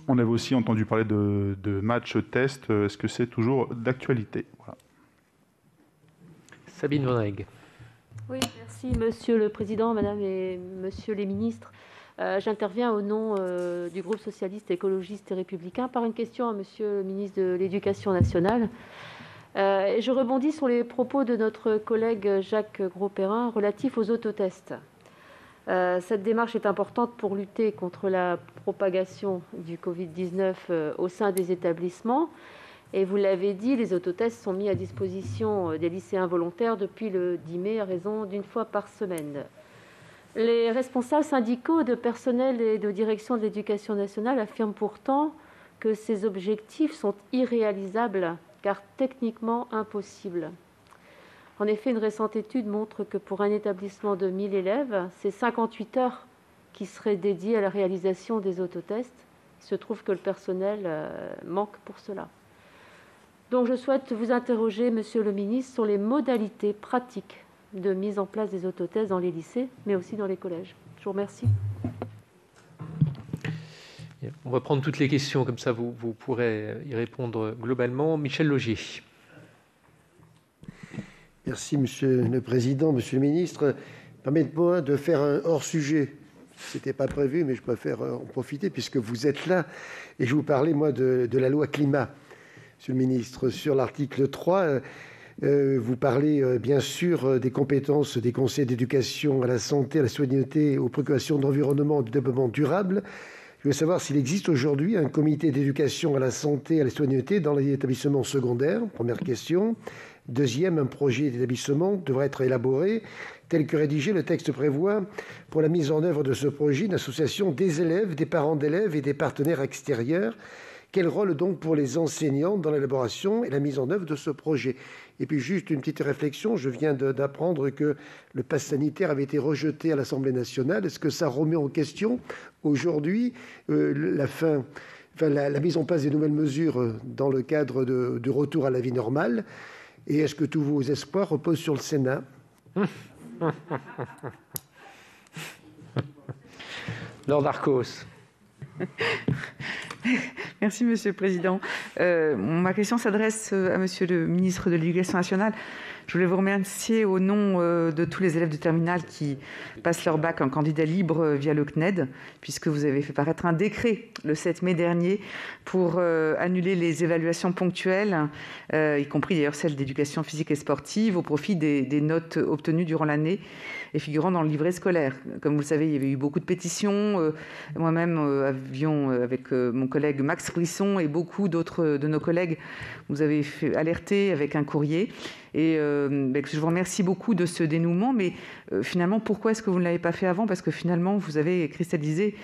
on avait aussi entendu parler de matchs test. Est-ce que c'est toujours d'actualité? Voilà. Sabine Van Heghe. Oui, merci Monsieur le Président, Madame et Monsieur les ministres. J'interviens au nom du groupe socialiste, écologiste et républicain par une question à Monsieur le ministre de l'Éducation nationale. Et je rebondis sur les propos de notre collègue Jacques Grosperrin relatifs aux autotests. Cette démarche est importante pour lutter contre la propagation du Covid-19 au sein des établissements. Et vous l'avez dit, les autotests sont mis à disposition des lycéens volontaires depuis le 10 mai à raison d'une fois par semaine. Les responsables syndicaux de personnel et de direction de l'éducation nationale affirment pourtant que ces objectifs sont irréalisables car techniquement impossibles. En effet, une récente étude montre que pour un établissement de 1000 élèves, c'est 58 heures qui seraient dédiées à la réalisation des autotests. Il se trouve que le personnel manque pour cela. Donc je souhaite vous interroger, Monsieur le ministre, sur les modalités pratiques de mise en place des autotests dans les lycées, mais aussi dans les collèges. Je vous remercie. On va prendre toutes les questions, comme ça vous pourrez y répondre globalement. Michel Laugier. Merci, Monsieur le Président. Monsieur le Ministre, permettez-moi de faire un hors-sujet. Ce n'était pas prévu, mais je préfère en profiter puisque vous êtes là. Et je vous parlais, moi, de la loi climat. Monsieur le Ministre, sur l'article 3, vous parlez bien sûr des compétences des conseils d'éducation à la santé, à la citoyenneté, aux préoccupations d'environnement et de développement durable. Je veux savoir s'il existe aujourd'hui un comité d'éducation à la santé et à la citoyenneté dans les établissements secondaires. Première question. Deuxième, un projet d'établissement devrait être élaboré. Tel que rédigé, le texte prévoit pour la mise en œuvre de ce projet une association des élèves, des parents d'élèves et des partenaires extérieurs. Quel rôle donc pour les enseignants dans l'élaboration et la mise en œuvre de ce projet? Et puis juste une petite réflexion, je viens d'apprendre que le pass sanitaire avait été rejeté à l'Assemblée nationale. Est-ce que ça remet en question aujourd'hui la mise en place des nouvelles mesures dans le cadre du retour à la vie normale? Et est-ce que tous vos espoirs reposent sur le Sénat? Laure Darcos. Merci, Monsieur le Président. Ma question s'adresse à Monsieur le ministre de l'Éducation nationale. Je voulais vous remercier au nom de tous les élèves de terminale qui passent leur bac en candidat libre via le CNED, puisque vous avez fait paraître un décret le 7 mai dernier pour annuler les évaluations ponctuelles, y compris d'ailleurs celles d'éducation physique et sportive, au profit des notes obtenues durant l'année et figurant dans le livret scolaire. Comme vous le savez, il y avait eu beaucoup de pétitions. Moi-même, avions, avec mon collègue Max Brisson et beaucoup d'autres de nos collègues, vous avez alerté avec un courrier. Et je vous remercie beaucoup de ce dénouement, mais finalement, pourquoi est-ce que vous ne l'avez pas fait avant? Parce que finalement, vous avez cristallisé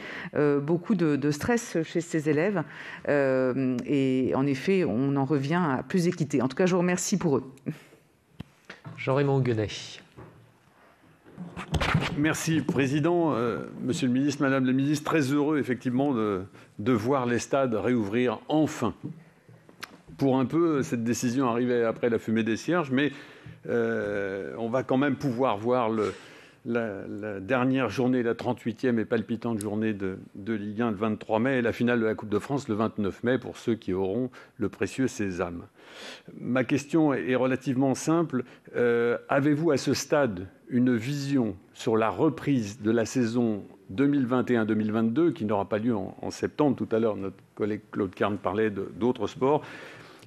beaucoup de stress chez ces élèves. Et en effet, on en revient à plus d'équité. En tout cas, je vous remercie pour eux. Jean-Raymond Hugonet. Merci, Président. Monsieur le ministre, Madame la ministre, très heureux effectivement de voir les stades réouvrir enfin. Pour un peu, cette décision arrivait après la fumée des cierges, mais on va quand même pouvoir voir la dernière journée, la 38e et palpitante journée de Ligue 1 le 23 mai et la finale de la Coupe de France le 29 mai pour ceux qui auront le précieux sésame. Ma question est relativement simple. Avez-vous à ce stade une vision sur la reprise de la saison 2021-2022 qui n'aura pas lieu en septembre? Tout à l'heure, notre collègue Claude Carne parlait d'autres sports.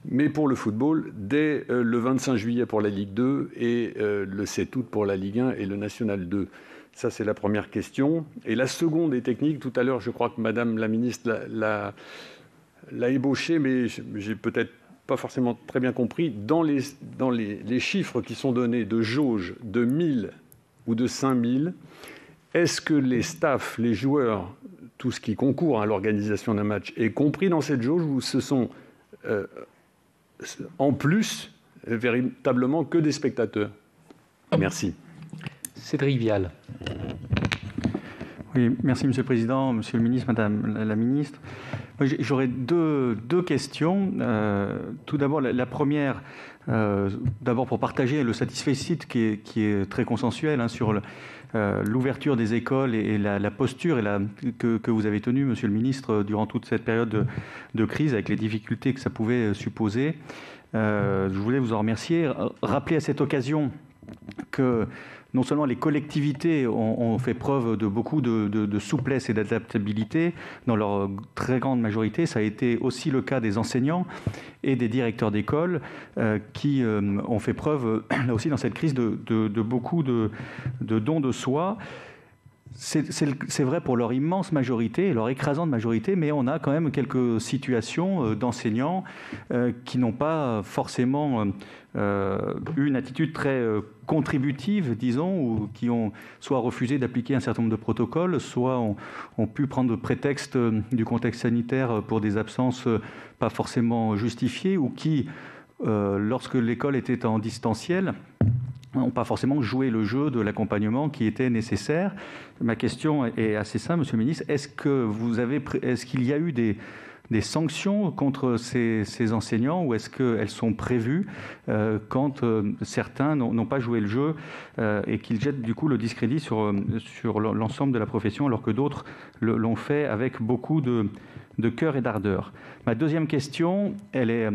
Mais pour le football, dès le 25 juillet pour la Ligue 2 et le 7 août pour la Ligue 1 et le National 2. Ça, c'est la première question. Et la seconde est technique. Tout à l'heure, je crois que Madame la ministre l'a ébauché, mais j'ai peut-être pas forcément très bien compris. Dans les chiffres qui sont donnés de jauge de 1000 ou de 5000, est-ce que les staffs, les joueurs, tout ce qui concourt à l'organisation d'un match est compris dans cette jauge ou ce sont en plus véritablement que des spectateurs? Merci. Cédric Vial. Oui, merci Monsieur le Président, Monsieur le Ministre, Madame la Ministre. J'aurais deux questions. Tout d'abord, la première, d'abord pour partager le satisfecit qui est très consensuel sur l'ouverture des écoles et la posture que vous avez tenue, Monsieur le Ministre, durant toute cette période de crise, avec les difficultés que ça pouvait supposer. Je voulais vous en remercier. Rappeler à cette occasion que non seulement les collectivités ont fait preuve de beaucoup de souplesse et d'adaptabilité dans leur très grande majorité, ça a été aussi le cas des enseignants et des directeurs d'école qui ont fait preuve, là aussi dans cette crise, de beaucoup de dons de soi. C'est vrai pour leur immense majorité, leur écrasante majorité, mais on a quand même quelques situations d'enseignants qui n'ont pas forcément eu une attitude très contributive, disons, ou qui ont soit refusé d'appliquer un certain nombre de protocoles, soit ont pu prendre prétexte du contexte sanitaire pour des absences pas forcément justifiées, ou qui, lorsque l'école était en distanciel, n'ont pas forcément joué le jeu de l'accompagnement qui était nécessaire. Ma question est assez simple, Monsieur le Ministre. Est-ce qu'il y a eu des sanctions contre ces enseignants, ou est-ce qu'elles sont prévues quand certains n'ont pas joué le jeu et qu'ils jettent du coup le discrédit sur l'ensemble de la profession, alors que d'autres l'ont fait avec beaucoup de cœur et d'ardeur? Ma deuxième question, elle est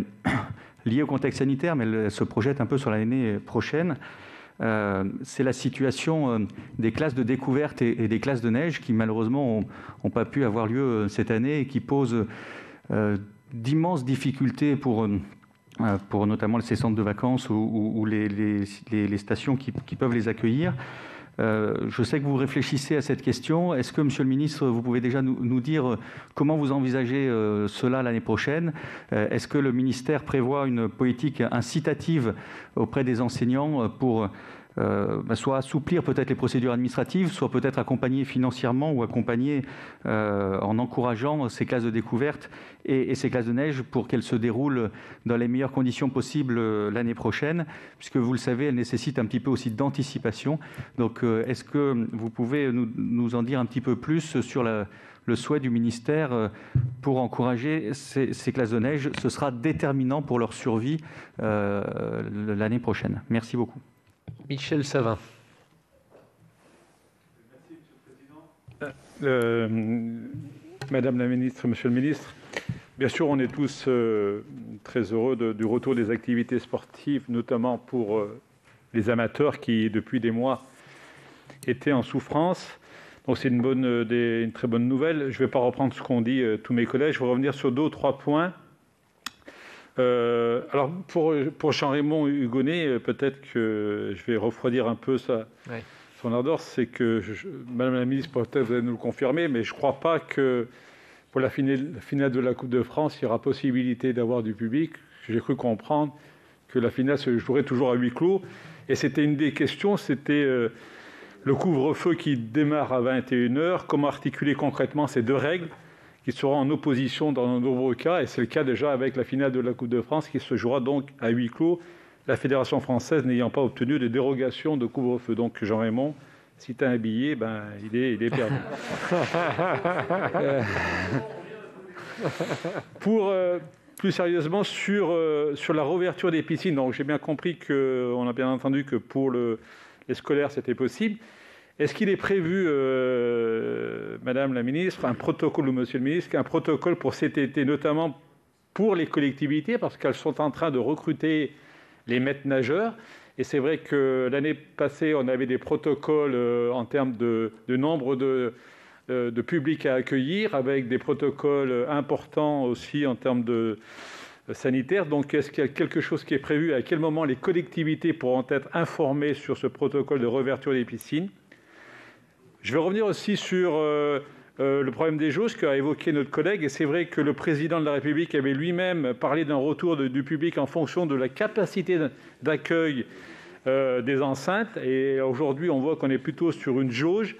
liée au contexte sanitaire, mais elle se projette un peu sur l'année prochaine. C'est la situation des classes de découverte et des classes de neige qui malheureusement n'ont pas pu avoir lieu cette année et qui posent d'immenses difficultés pour notamment ces centres de vacances ou les stations qui peuvent les accueillir. Je sais que vous réfléchissez à cette question. Est-ce que, Monsieur le Ministre, vous pouvez déjà nous dire comment vous envisagez cela l'année prochaine? Est-ce que le ministère prévoit une politique incitative auprès des enseignants pour soit assouplir peut-être les procédures administratives, soit peut-être accompagner financièrement ou accompagner en encourageant ces classes de découverte et ces classes de neige pour qu'elles se déroulent dans les meilleures conditions possibles l'année prochaine, puisque vous le savez, elles nécessitent un petit peu aussi d'anticipation. Donc est-ce que vous pouvez nous en dire un petit peu plus sur le souhait du ministère pour encourager ces classes de neige? Ce sera déterminant pour leur survie l'année prochaine. Merci beaucoup. Michel Savin. Madame la ministre, monsieur le ministre, bien sûr, on est tous très heureux du retour des activités sportives, notamment pour les amateurs qui, depuis des mois, étaient en souffrance. Donc c'est une très bonne nouvelle. Je ne vais pas reprendre ce qu'ont dit tous mes collègues. Je vais revenir sur 2 ou 3 points. Alors pour Jean-Raymond Hugonet, peut-être que je vais refroidir un peu son ardeur. C'est que, Madame la ministre, peut-être vous allez nous le confirmer, mais je ne crois pas que pour la finale de la Coupe de France, il y aura possibilité d'avoir du public. J'ai cru comprendre que la finale se jouerait toujours à huis clos. Et c'était une des questions, c'était le couvre-feu qui démarre à 21h. Comment articuler concrètement ces 2 règles qui seront en opposition dans de nombreux cas, et c'est le cas déjà avec la finale de la Coupe de France qui se jouera donc à huis clos, la Fédération française n'ayant pas obtenu de dérogation de couvre-feu. Donc Jean-Raymond, si tu as un billet, il est perdu. Pour plus sérieusement, sur la réouverture des piscines, donc j'ai bien compris on a bien entendu que pour les scolaires c'était possible. Est-ce qu'il est prévu, Madame la ministre, un protocole, ou Monsieur le ministre, un protocole pour cet été, notamment pour les collectivités, parce qu'elles sont en train de recruter les maîtres nageurs. Et c'est vrai que l'année passée, on avait des protocoles en termes de nombre de publics à accueillir, avec des protocoles importants aussi en termes de sanitaire. Donc, est-ce qu'il y a quelque chose qui est prévu? À quel moment les collectivités pourront être informées sur ce protocole de réouverture des piscines? Je vais revenir aussi sur le problème des jauges qu'a évoqué notre collègue. Et c'est vrai que le président de la République avait lui-même parlé d'un retour du public en fonction de la capacité d'accueil des enceintes. Et aujourd'hui, on voit qu'on est plutôt sur une jauge.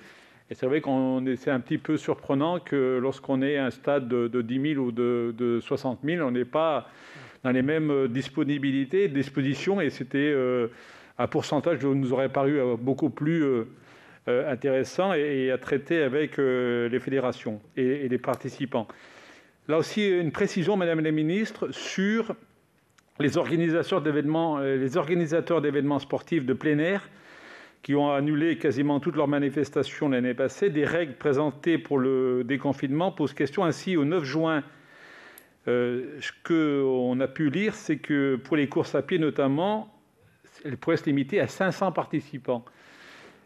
Et c'est vrai que c'est un petit peu surprenant que lorsqu'on est à un stade de 10 000 ou de 60 000, on n'est pas dans les mêmes disponibilités, dispositions. Et c'était un pourcentage qui nous aurait paru beaucoup plus intéressant et à traiter avec les fédérations et les participants. Là aussi, une précision, Madame la Ministre, sur les organisateurs d'événements sportifs de plein air qui ont annulé quasiment toutes leurs manifestations l'année passée. Des règles présentées pour le déconfinement posent question. Ainsi, au 9 juin, ce qu'on a pu lire, c'est que pour les courses à pied notamment, elle pourrait se limiter à 500 participants.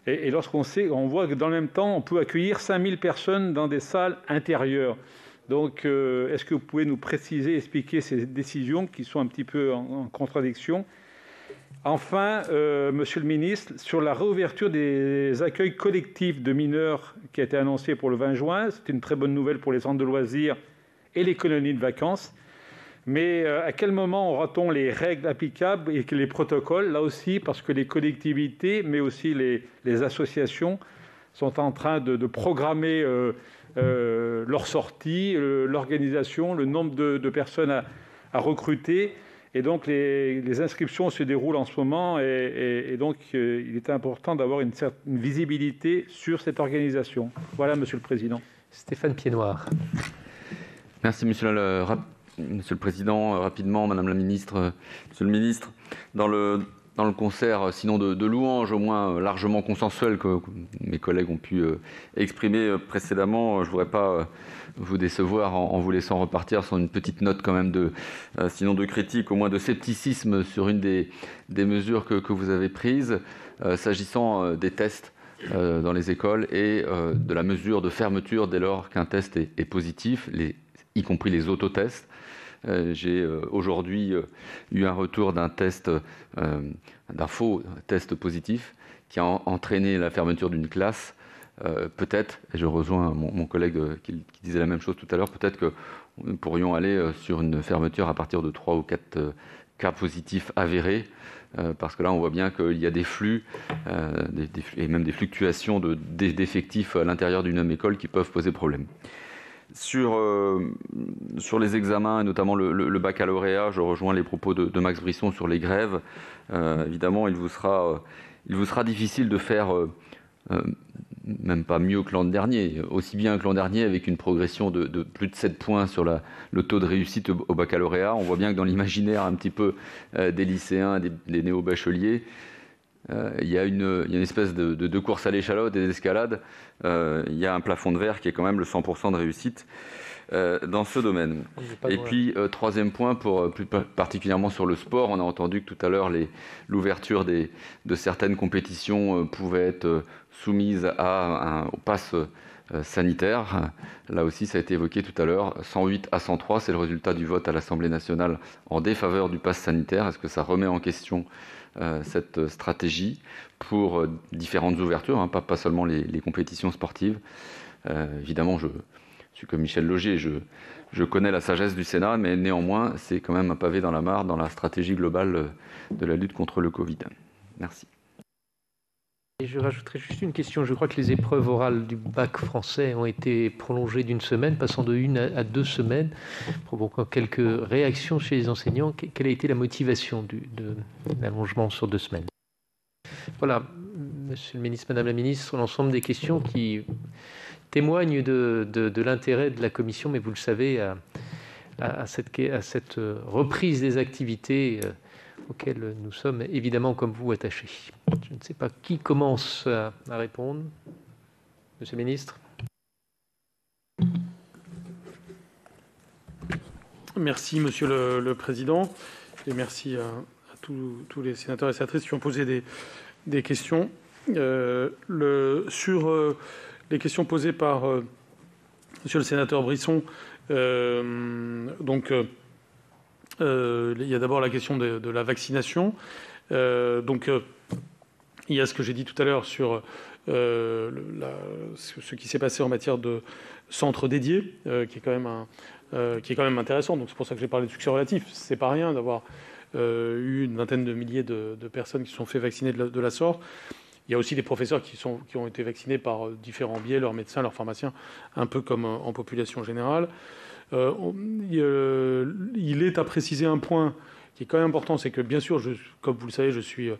Et lorsqu'on voit que dans le même temps, on peut accueillir 5000 personnes dans des salles intérieures. Donc, est-ce que vous pouvez nous préciser, expliquer ces décisions qui sont un petit peu en contradiction? Enfin, Monsieur le ministre, sur la réouverture des accueils collectifs de mineurs qui a été annoncée pour le 20 juin, c'est une très bonne nouvelle pour les centres de loisirs et les colonies de vacances. Mais à quel moment aura-t-on les règles applicables et les protocoles? Là aussi, parce que les collectivités, mais aussi les associations, sont en train de programmer leur sortie, l'organisation, le nombre de personnes à recruter. Et donc, les inscriptions se déroulent en ce moment. Et donc, il est important d'avoir une certaine visibilité sur cette organisation. Voilà, Monsieur le Président. Stéphane Piednoir. Merci, Monsieur le Président. Rapidement, Madame la Ministre, Monsieur le Ministre, dans le concert, sinon de louanges, au moins largement consensuel que mes collègues ont pu exprimer précédemment, je ne voudrais pas vous décevoir en vous laissant repartir sur une petite note quand même sinon de critique, au moins de scepticisme sur une des mesures que vous avez prises, s'agissant des tests dans les écoles et de la mesure de fermeture dès lors qu'un test est positif, y compris les autotests. J'ai aujourd'hui eu un retour d'un faux test positif qui a entraîné la fermeture d'une classe. Peut-être, et je rejoins mon collègue qui disait la même chose tout à l'heure, peut-être que nous pourrions aller sur une fermeture à partir de 3 ou 4 cas positifs avérés, parce que là on voit bien qu'il y a des flux et même des fluctuations d'effectifs à l'intérieur d'une même école qui peuvent poser problème. Sur les examens, et notamment le baccalauréat, je rejoins les propos de Max Brisson sur les grèves. Évidemment, il vous sera difficile de faire, même pas mieux que l'an dernier, aussi bien que l'an dernier, avec une progression de plus de 7 points sur le taux de réussite au baccalauréat. On voit bien que dans l'imaginaire un petit peu des lycéens, des néo-bacheliers, il y a une espèce de course à l'échalote et d'escalade. Il y a un plafond de verre qui est quand même le 100% de réussite dans ce domaine. Et puis, troisième point, plus particulièrement sur le sport, on a entendu que tout à l'heure, l'ouverture de certaines compétitions pouvait être soumise au pass sanitaire. Là aussi, ça a été évoqué tout à l'heure. 108 à 103, c'est le résultat du vote à l'Assemblée nationale en défaveur du pass sanitaire. Est-ce que ça remet en question cette stratégie pour différentes ouvertures, pas seulement les compétitions sportives? Évidemment, je suis comme Michel Laugier, je connais la sagesse du Sénat, mais néanmoins, c'est quand même un pavé dans la mare dans la stratégie globale de la lutte contre le Covid. Merci. Et je rajouterai juste une question. Je crois que les épreuves orales du bac français ont été prolongées d'une semaine, passant de 1 à 2 semaines, provoquant quelques réactions chez les enseignants. Quelle a été la motivation de l'allongement sur 2 semaines? Voilà, Monsieur le Ministre, Madame la Ministre, l'ensemble des questions qui témoignent de l'intérêt de la Commission, mais vous le savez, à cette reprise des activités auxquelles nous sommes évidemment, comme vous, attachés. Je ne sais pas qui commence à répondre. Monsieur le Ministre. Merci, Monsieur le Président, et merci à tous les sénateurs et sénatrices qui ont posé des questions. Sur les questions posées par Monsieur le sénateur Brisson, il y a d'abord la question de la vaccination. Il y a ce que j'ai dit tout à l'heure sur ce qui s'est passé en matière de centres dédiés, qui est quand même intéressant. Donc c'est pour ça que j'ai parlé de succès relatif. C'est pas rien d'avoir eu une vingtaine de milliers de personnes qui se sont fait vacciner de la sorte. Il y a aussi des professeurs qui ont été vaccinés par différents biais, leurs médecins, leurs pharmaciens, un peu comme en population générale. Il est à préciser un point qui est quand même important, c'est que bien sûr, comme vous le savez, je suis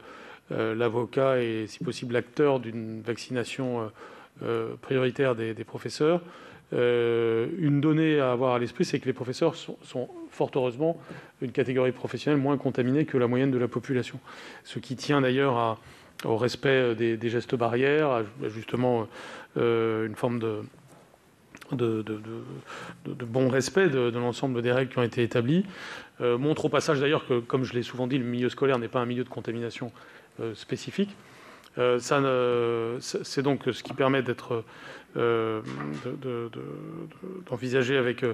l'avocat et si possible l'acteur d'une vaccination prioritaire des professeurs. Une donnée à avoir à l'esprit, c'est que les professeurs sont fort heureusement une catégorie professionnelle moins contaminée que la moyenne de la population. Ce qui tient d'ailleurs au respect des gestes barrières, à justement une forme bon respect de l'ensemble des règles qui ont été établies, montre au passage d'ailleurs que, comme je l'ai souvent dit, le milieu scolaire n'est pas un milieu de contamination spécifique. C'est donc ce qui permet d'envisager avec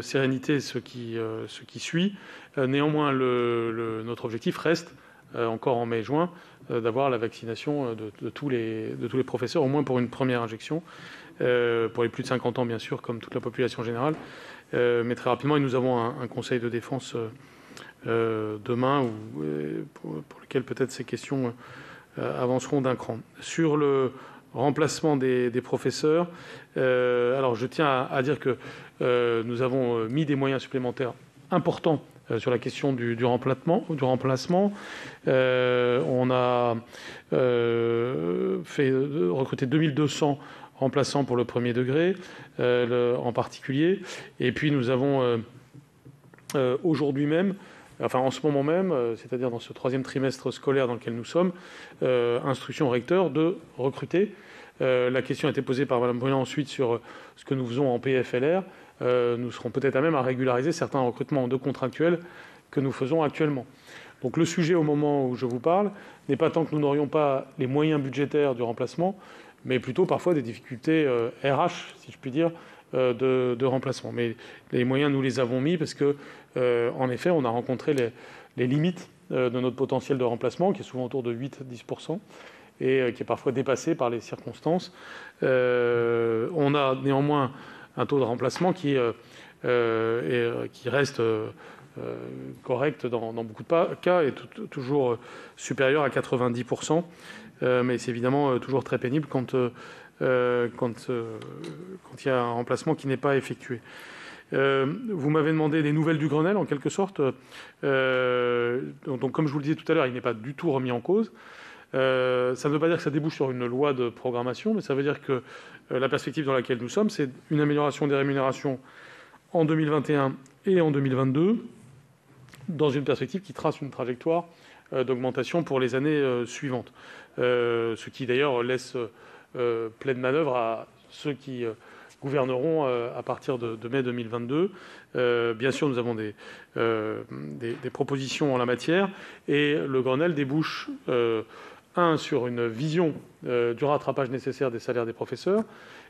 sérénité ce qui suit. Néanmoins, notre objectif reste, encore en mai-juin, d'avoir la vaccination de tous les professeurs, au moins pour une première injection, pour les plus de 50 ans, bien sûr, comme toute la population générale. Mais très rapidement, nous avons un conseil de défense demain, pour lequel peut-être ces questions avanceront d'un cran. Sur le remplacement des professeurs, alors je tiens à dire que nous avons mis des moyens supplémentaires importants sur la question du remplacement. On a recruté 2200 remplaçants pour le premier degré, en particulier. Et puis nous avons aujourd'hui même, enfin en ce moment même, c'est-à-dire dans ce troisième trimestre scolaire dans lequel nous sommes, instruction au recteur de recruter. La question a été posée par Mme Bruyant ensuite sur ce que nous faisons en PFLR. Nous serons peut-être à même à régulariser certains recrutements de contractuels que nous faisons actuellement. Donc le sujet au moment où je vous parle n'est pas tant que nous n'aurions pas les moyens budgétaires du remplacement, mais plutôt parfois des difficultés RH, si je puis dire, de remplacement. Mais les moyens, nous les avons mis parce que, en effet, on a rencontré les limites de notre potentiel de remplacement, qui est souvent autour de 8-10%, et qui est parfois dépassé par les circonstances. On a néanmoins un taux de remplacement qui reste correct dans beaucoup de cas, et toujours supérieur à 90%. Mais c'est évidemment toujours très pénible quand il y a un remplacement qui n'est pas effectué. Vous m'avez demandé des nouvelles du Grenelle, en quelque sorte. Donc, comme je vous le disais tout à l'heure, il n'est pas du tout remis en cause. Ça ne veut pas dire que ça débouche sur une loi de programmation, mais ça veut dire que la perspective dans laquelle nous sommes, c'est une amélioration des rémunérations en 2021 et en 2022, dans une perspective qui trace une trajectoire d'augmentation pour les années suivantes. Ce qui d'ailleurs laisse pleine manœuvre à ceux qui gouverneront à partir de mai 2022. Bien sûr, nous avons des propositions en la matière, et le Grenelle débouche sur une vision du rattrapage nécessaire des salaires des professeurs,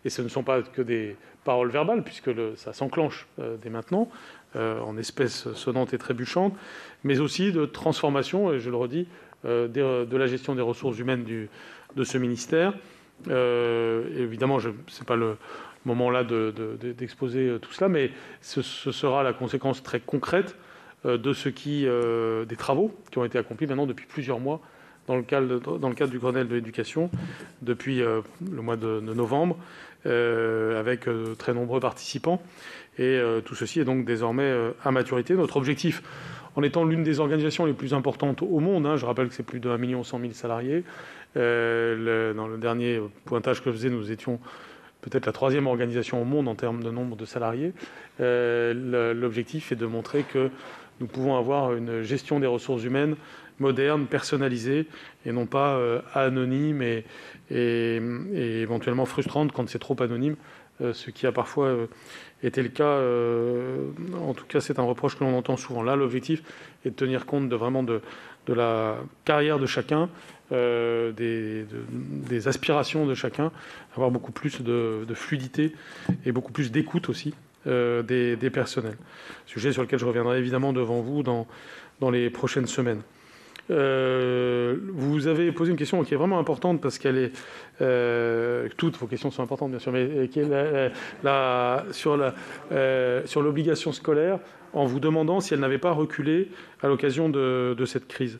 et ce ne sont pas que des paroles verbales, puisque ça s'enclenche dès maintenant, en espèces sonnantes et trébuchantes, mais aussi de transformation, et je le redis, de la gestion des ressources humaines de ce ministère. Évidemment, ce n'est pas le moment là d'exposer tout cela, mais ce sera la conséquence très concrète des travaux qui ont été accomplis maintenant depuis plusieurs mois dans le cadre du Grenelle de l'éducation, depuis le mois de novembre, avec très nombreux participants. Et tout ceci est donc désormais à maturité. Notre objectif, en étant l'une des organisations les plus importantes au monde, je rappelle que c'est plus de 1 100 000 salariés. Dans le dernier pointage que je faisais, nous étions peut-être la 3e organisation au monde en termes de nombre de salariés. L'objectif est de montrer que nous pouvons avoir une gestion des ressources humaines moderne, personnalisée, et non pas anonyme et éventuellement frustrante quand c'est trop anonyme, ce qui a parfois été le cas. En tout cas, c'est un reproche que l'on entend souvent. Là, l'objectif est de tenir compte de la carrière de chacun, des aspirations de chacun, avoir beaucoup plus de fluidité et beaucoup plus d'écoute aussi des personnels. Sujet sur lequel je reviendrai évidemment devant vous dans les prochaines semaines. Vous avez posé une question qui est vraiment importante parce qu'elle est... toutes vos questions sont importantes, bien sûr, mais qui est sur l'obligation scolaire, en vous demandant si elle n'avait pas reculé à l'occasion de cette crise.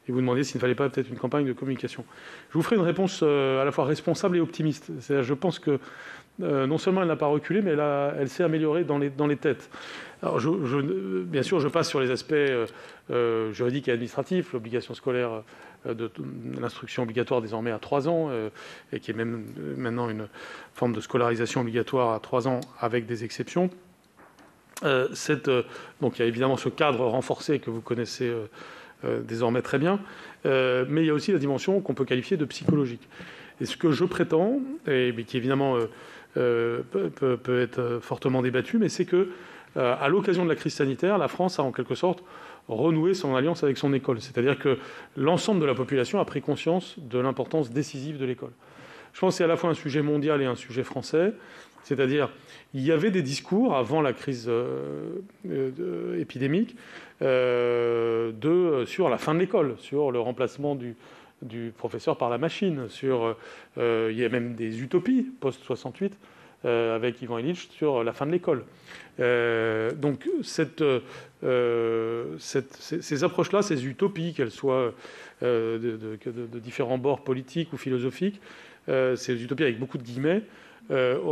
Et vous demandez s'il ne fallait pas peut-être une campagne de communication. Je vous ferai une réponse à la fois responsable et optimiste. Je pense que non seulement elle n'a pas reculé, mais elle s'est améliorée dans les têtes. Alors, bien sûr, je passe sur les aspects juridiques et administratifs, l'obligation scolaire de l'instruction obligatoire désormais à 3 ans, et qui est même maintenant une forme de scolarisation obligatoire à 3 ans avec des exceptions. Donc il y a évidemment ce cadre renforcé que vous connaissez désormais très bien, mais il y a aussi la dimension qu'on peut qualifier de psychologique. Et ce que je prétends, et qui évidemment peut être fortement débattu, mais c'est que à l'occasion de la crise sanitaire, la France a en quelque sorte renoué son alliance avec son école. C'est-à-dire que l'ensemble de la population a pris conscience de l'importance décisive de l'école. Je pense que c'est à la fois un sujet mondial et un sujet français. C'est-à-dire, il y avait des discours avant la crise épidémique sur la fin de l'école, sur le remplacement du professeur par la machine. Il y a même des utopies post-68 avec Ivan Illich sur la fin de l'école. Donc ces approches-là, ces utopies, qu'elles soient de différents bords politiques ou philosophiques, ces utopies avec beaucoup de guillemets,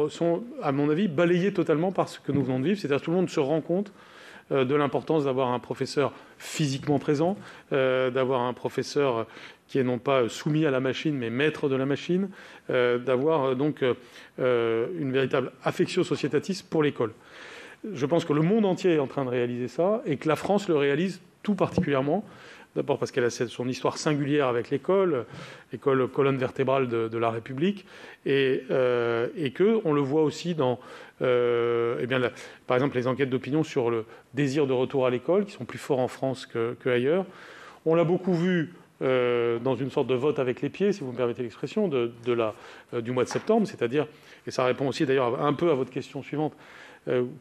sont, à mon avis, balayées totalement par ce que nous venons de vivre. C'est-à-dire que tout le monde se rend compte de l'importance d'avoir un professeur physiquement présent, d'avoir un professeur qui est non pas soumis à la machine, mais maître de la machine, d'avoir donc une véritable affectio societatis pour l'école. Je pense que le monde entier est en train de réaliser ça, et que la France le réalise tout particulièrement. D'abord parce qu'elle a son histoire singulière avec l'école, colonne vertébrale de la République, et qu'on le voit aussi dans, par exemple, les enquêtes d'opinion sur le désir de retour à l'école, qui sont plus forts en France qu'ailleurs. On l'a beaucoup vu dans une sorte de vote avec les pieds, si vous me permettez l'expression, du mois de septembre, c'est-à-dire, et ça répond aussi d'ailleurs un peu à votre question suivante,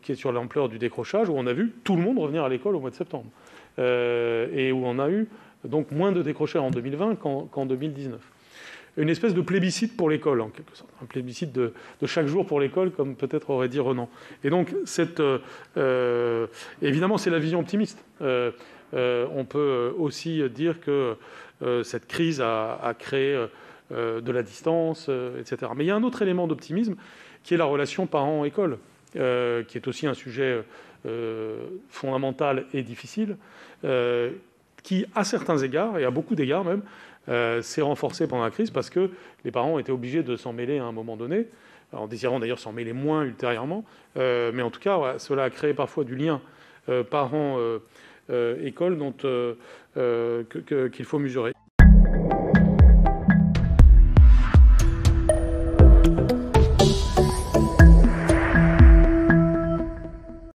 qui est sur l'ampleur du décrochage, où on a vu tout le monde revenir à l'école au mois de septembre. Et où on a eu donc moins de décrocheurs en 2020 qu'en 2019. Une espèce de plébiscite pour l'école, en quelque sorte. Un plébiscite de chaque jour pour l'école, comme peut-être aurait dit Renan. Et donc, évidemment, c'est la vision optimiste. On peut aussi dire que cette crise a créé de la distance, etc. Mais il y a un autre élément d'optimisme, qui est la relation parent-école, qui est aussi un sujet fondamental et difficile, qui, à certains égards, et à beaucoup d'égards même, s'est renforcé pendant la crise parce que les parents ont été obligés de s'en mêler à un moment donné, en désirant d'ailleurs s'en mêler moins ultérieurement. Mais en tout cas, cela a créé parfois du lien parents-école qu'il faut mesurer.